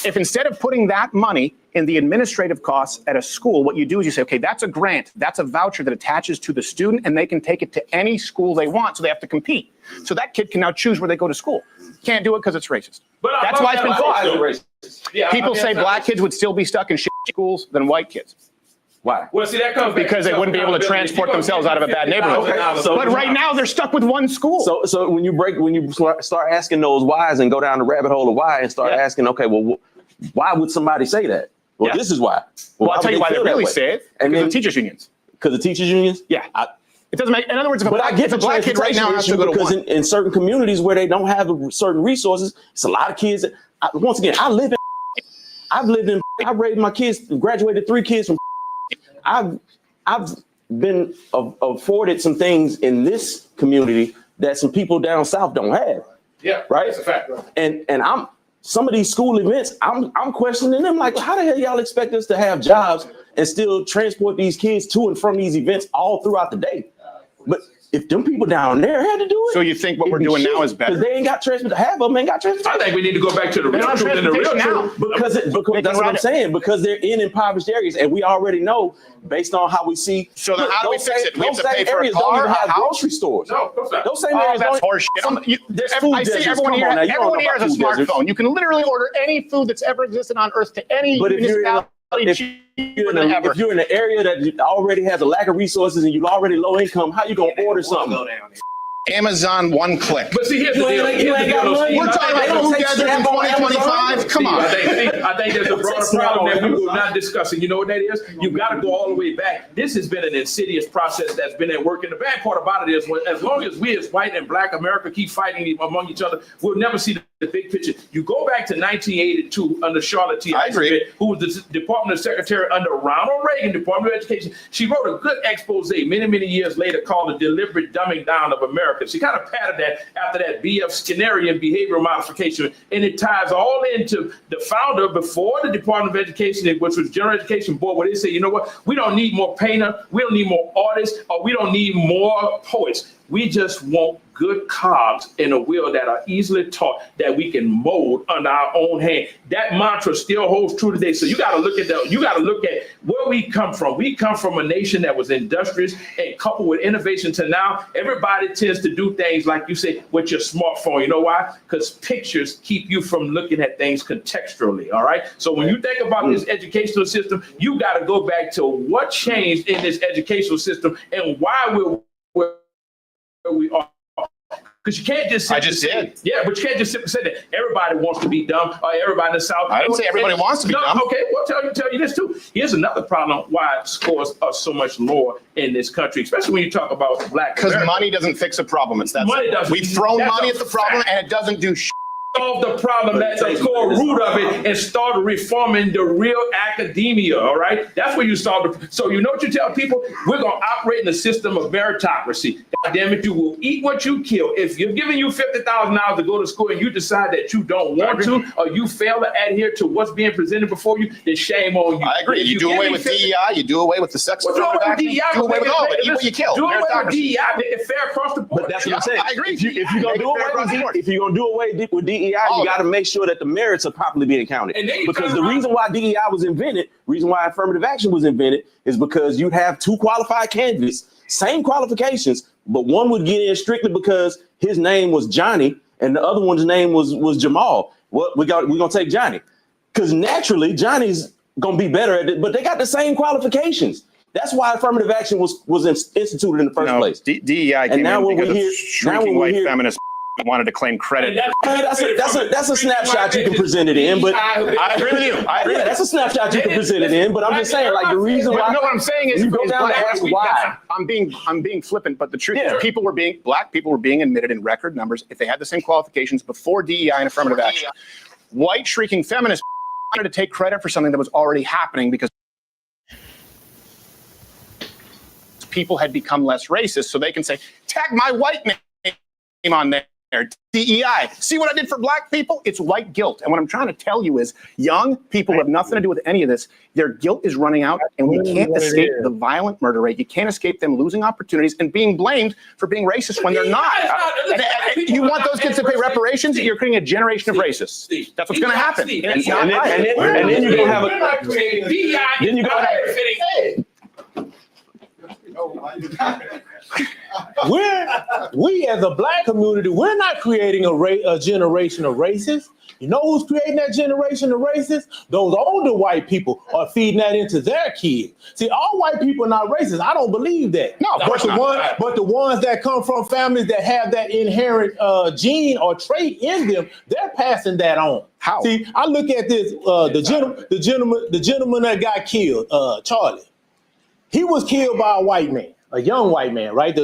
If instead of putting that money in the administrative costs at a school, what you do is you say, okay, that's a grant, that's a voucher that attaches to the student, and they can take it to any school they want, so they have to compete. So that kid can now choose where they go to school. Can't do it because it's racist. That's why it's been fought. People say black kids would still be stuck in shit schools than white kids. Why? Well, see, that comes because they wouldn't be able to transport themselves out of a bad neighborhood. But right now they're stuck with one school. So when you start asking those whys and go down the rabbit hole of why and start asking, okay, well, why would somebody say that? Well, this is why. Well, I'll tell you why they really say it. Because of the teachers unions. Because the teachers unions? Yeah. It doesn't make. In other words, if a black kid right now has to go to because one. in certain communities where they don't have certain resources, it's a lot of kids. Once again, I've raised my kids, graduated 3 kids from. I've been afforded some things in this community that some people down south don't have. Yeah, right. That's a fact. And I'm some of these school events. I'm questioning them like, how the hell y'all expect us to have jobs and still transport these kids to and from these events all throughout the day? But if them people down there had to do it, so you think what we're doing now is better? Because they ain't got transport. Half of them ain't got transportation. I think we need to go back to the real truth and the real truth. Because that's what I'm saying. Because they're in impoverished areas, and we already know based on how we see. So then how do we fix it? We have to pay for a areas car, don't even a have house? grocery stores. No, those same areas that's don't. horseshit. There's food I see deserts. everyone Come here. on now, you don't Everyone know here about has a food deserts. smartphone. You can literally order any food that's ever existed on Earth to any But if municipality. you're in an area that already has a lack of resources and you're already low income, how you gonna order something? Amazon, one click. But see, here's the deal. We're talking about food deserts in 2025. Come on. I think there's a broader problem that we were not discussing. You know what that is? You've got to go all the way back. This has been an insidious process that's been at work. And the bad part about it is, as long as we as white and black America keep fighting among each other, we'll never see the big picture. You go back to 1982 under Charlotte T. Smith, who was the Department of Secretary under Ronald Reagan, Department of Education. She wrote a good expose many, many years later called The Deliberate Dumbing Down of America. She kind of patterned that after that B.F. Skinnerian behavioral modification, and it ties all into the founder before the Department of Education, which was General Education Board, where they say, you know what, we don't need more painter, we don't need more artists, or we don't need more poets. We just want good cogs in a wheel that are easily taught that we can mold under our own hand. That mantra still holds true today. So you got to look at where we come from. We come from a nation that was industrious and coupled with innovation to now everybody tends to do things like you say with your smartphone. You know why? Because pictures keep you from looking at things contextually. All right. So when you think about this educational system, you got to go back to what changed in this educational system and why we're where we are. Because you can't just say, yeah, but you can't just simply say that everybody wants to be dumb or everybody in the South. I didn't say everybody wants to be dumb. Okay, well, tell you this too. Here's another problem why scores are so much lower in this country, especially when you talk about black. Because money doesn't fix a problem. It's that money doesn't. We've thrown money at the problem and it doesn't do shit. Solve the problem, that's the core root of it, and start reforming the real academia. All right, that's where you solve the. So you know what you tell people? We're gonna operate in a system of meritocracy. God damn it, you will eat what you kill. If you're giving you $50,000 to go to school and you decide that you don't want to, or you fail to adhere to what's being presented before you, then shame on you. I agree. You do away with DEI. You do away with the sex. Do away with DEI. Do away with all of it. Eat what you kill. Do away with DEI. It's fair across the board. But that's what I'm saying. I agree. If you're gonna do away with DEI, you got to make sure that the merits are properly being counted. Because the reason why DEI was invented, reason why affirmative action was invented, is because you have 2 qualified candidates, same qualifications, but one would get in strictly because his name was Johnny and the other one's name was Jamal. We're gonna take Johnny because naturally Johnny's gonna be better at it, but they got the same qualifications. That's why affirmative action was instituted in the first place. DEI came in because shrinking white feminists wanted to claim credit. That's a snapshot you can present it in, but I agree with you. I agree. That's a snapshot you can present it in, but I'm just saying, like the reason why. No, what I'm saying is, you go down to ask why. I'm being flippant, but the truth is, black people were being admitted in record numbers if they had the same qualifications before DEI and affirmative action. White shrieking feminists wanted to take credit for something that was already happening because people had become less racist, so they can say, tag my white name on there. DEI. See what I did for black people? It's white guilt. And what I'm trying to tell you is young people have nothing to do with any of this. Their guilt is running out, and we can't escape the violent murder rate. You can't escape them losing opportunities and being blamed for being racist when they're not. You want those kids to pay reparations? You're creating a generation of racists. That's what's going to happen. And then you're going to have a... Then you're going to we as a black community, we're not creating a generation of racists. You know who's creating that generation of racists? Those older white people are feeding that into their kids. See, all white people are not racist. I don't believe that. No, of course not. But the ones that come from families that have that inherent gene or trait in them, they're passing that on. How? See, I look at this. The gentleman that got killed, Charlie. He was killed by a white man, a young white man, right?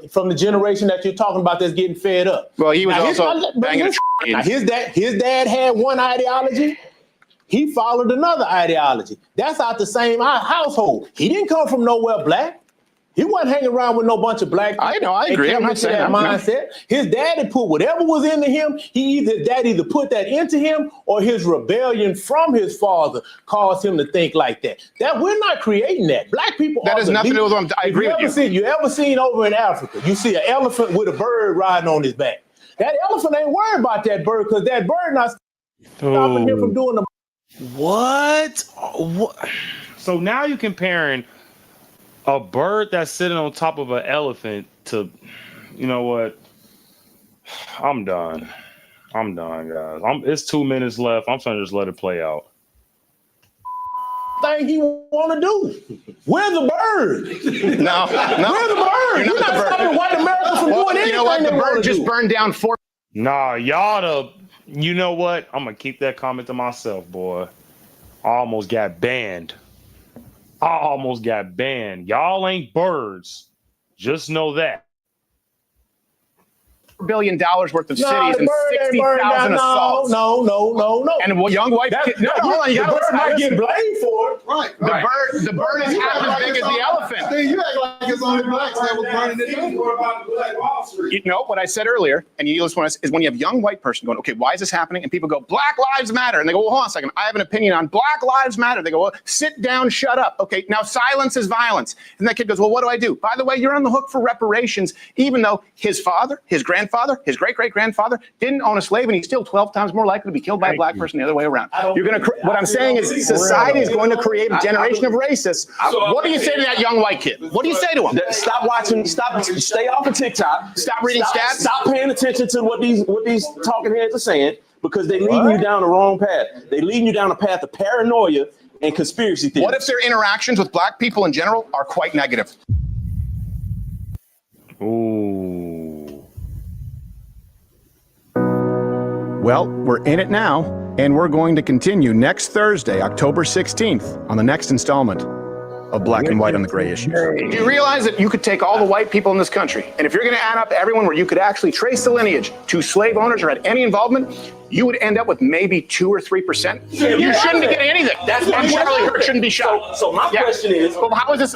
From the generation that you're talking about that's getting fed up. Well, he was banging his dad had one ideology. He followed another ideology. That's out the same household. He didn't come from nowhere black. He wasn't hanging around with no bunch of black people. I know, I agree. I'm not saying that mindset. His daddy put whatever was into him. Dad either put that into him or his rebellion from his father caused him to think like that. That we're not creating that. Black people. That has nothing to do with what I agree with you. You ever seen over in Africa? You see an elephant with a bird riding on his back. That elephant ain't worried about that bird because that bird not stopping him from doing the. What? So now you're comparing a bird that's sitting on top of an elephant to, you know what? I'm done, guys. It's 2 minutes left. I'm trying to just let it play out. Thing he want to do. Where's the bird? No. Where's the bird? You're not stopping white America from doing anything. You know what? The bird just burned down 4. Nah, you know what? I'm gonna keep that comment to myself, boy. I almost got banned. Y'all ain't birds. Just know that. $4 billion worth of cities and 60,000 assaults. No. And a young white kid. No, hold on. You got to not get blamed for it. Right. The bird is half as big as the elephant. Steve, you act like it's only blacks that was burning it down. You know what I said earlier, and you listen to this, is when you have a young white person going, okay, why is this happening? And people go, Black Lives Matter. And they go, well, hold on a second. I have an opinion on Black Lives Matter. They go, well, sit down, shut up. Okay, now silence is violence. And that kid goes, well, what do I do? By the way, you're on the hook for reparations, even though his father, his grandfather, his great-great-grandfather didn't own a slave, and he's still 12 times more likely to be killed by a black person the other way around. What I'm saying is society is going to create a generation of racists. What do you say to that young white kid? What do you say to him? Stay off of TikTok. Stop reading stats. Stop paying attention to what these talking heads are saying, because they leading you down the wrong path. They leading you down a path of paranoia and conspiracy theories. What if their interactions with black people in general are quite negative? Ooh. Well, we're in it now, and we're going to continue next Thursday, October 16th, on the next installment of Black and White on the Gray Issues. Do you realize that you could take all the white people in this country, and if you're going to add up everyone where you could actually trace the lineage to slave owners or had any involvement, you would end up with maybe 2 or 3%. You shouldn't be getting anything. And Charlie Kirk shouldn't be shot. So my question is, well, how is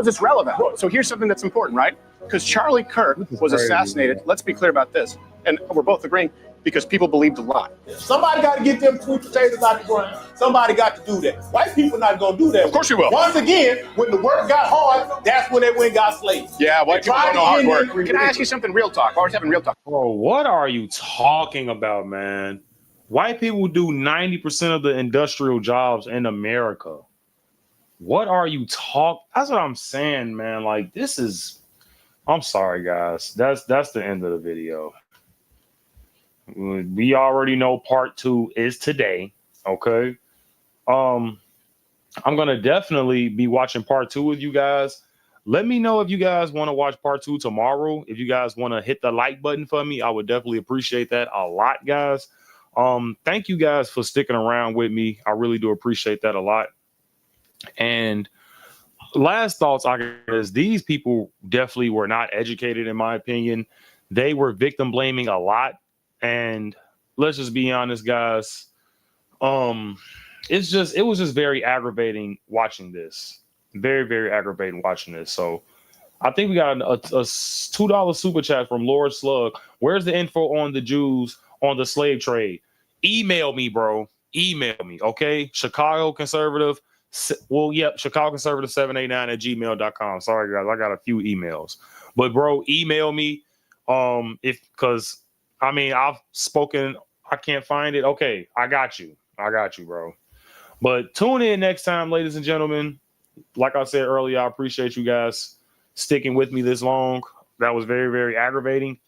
this relevant? So here's something that's important, right? Because Charlie Kirk was assassinated. Let's be clear about this, and we're both agreeing, because people believed a lie. Somebody got to get them sweet potatoes out the ground. Somebody got to do that. White people not going to do that. Of course we will. Once again, when the work got hard, that's when they went and got slaves. Yeah, white people don't know hard work. Can I ask you something real talk? We're always having real talk. Bro, what are you talking about, man? White people do 90% of the industrial jobs in America. What are you talking? That's what I'm saying, man. Like, this is... I'm sorry, guys. That's the end of the video. We already know part 2 is today. Okay. I'm gonna definitely be watching part 2 with you guys. Let me know if you guys want to watch part 2 tomorrow. If you guys want to hit the like button for me, I would definitely appreciate that a lot, guys. Thank you guys for sticking around with me. I really do appreciate that a lot. And last thoughts, is these people definitely were not educated, in my opinion. They were victim blaming a lot. And let's just be honest, guys. It was just very aggravating watching this. Very, very aggravating watching this. So I think we got a $2 super chat from Lord Slug. Where's the info on the Jews on the slave trade? Email me, bro. Email me, okay? Chicago Conservative. Well, yep, Chicago Conservative 789 at gmail.com. Sorry, guys. I got a few emails. But, bro, email me. Because I mean, I've spoken. I can't find it. Okay, I got you, bro. But tune in next time, ladies and gentlemen. Like I said earlier, I appreciate you guys sticking with me this long. That was very, very aggravating.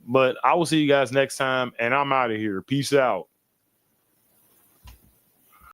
But I will see you guys next time, and I'm out of here. Peace out.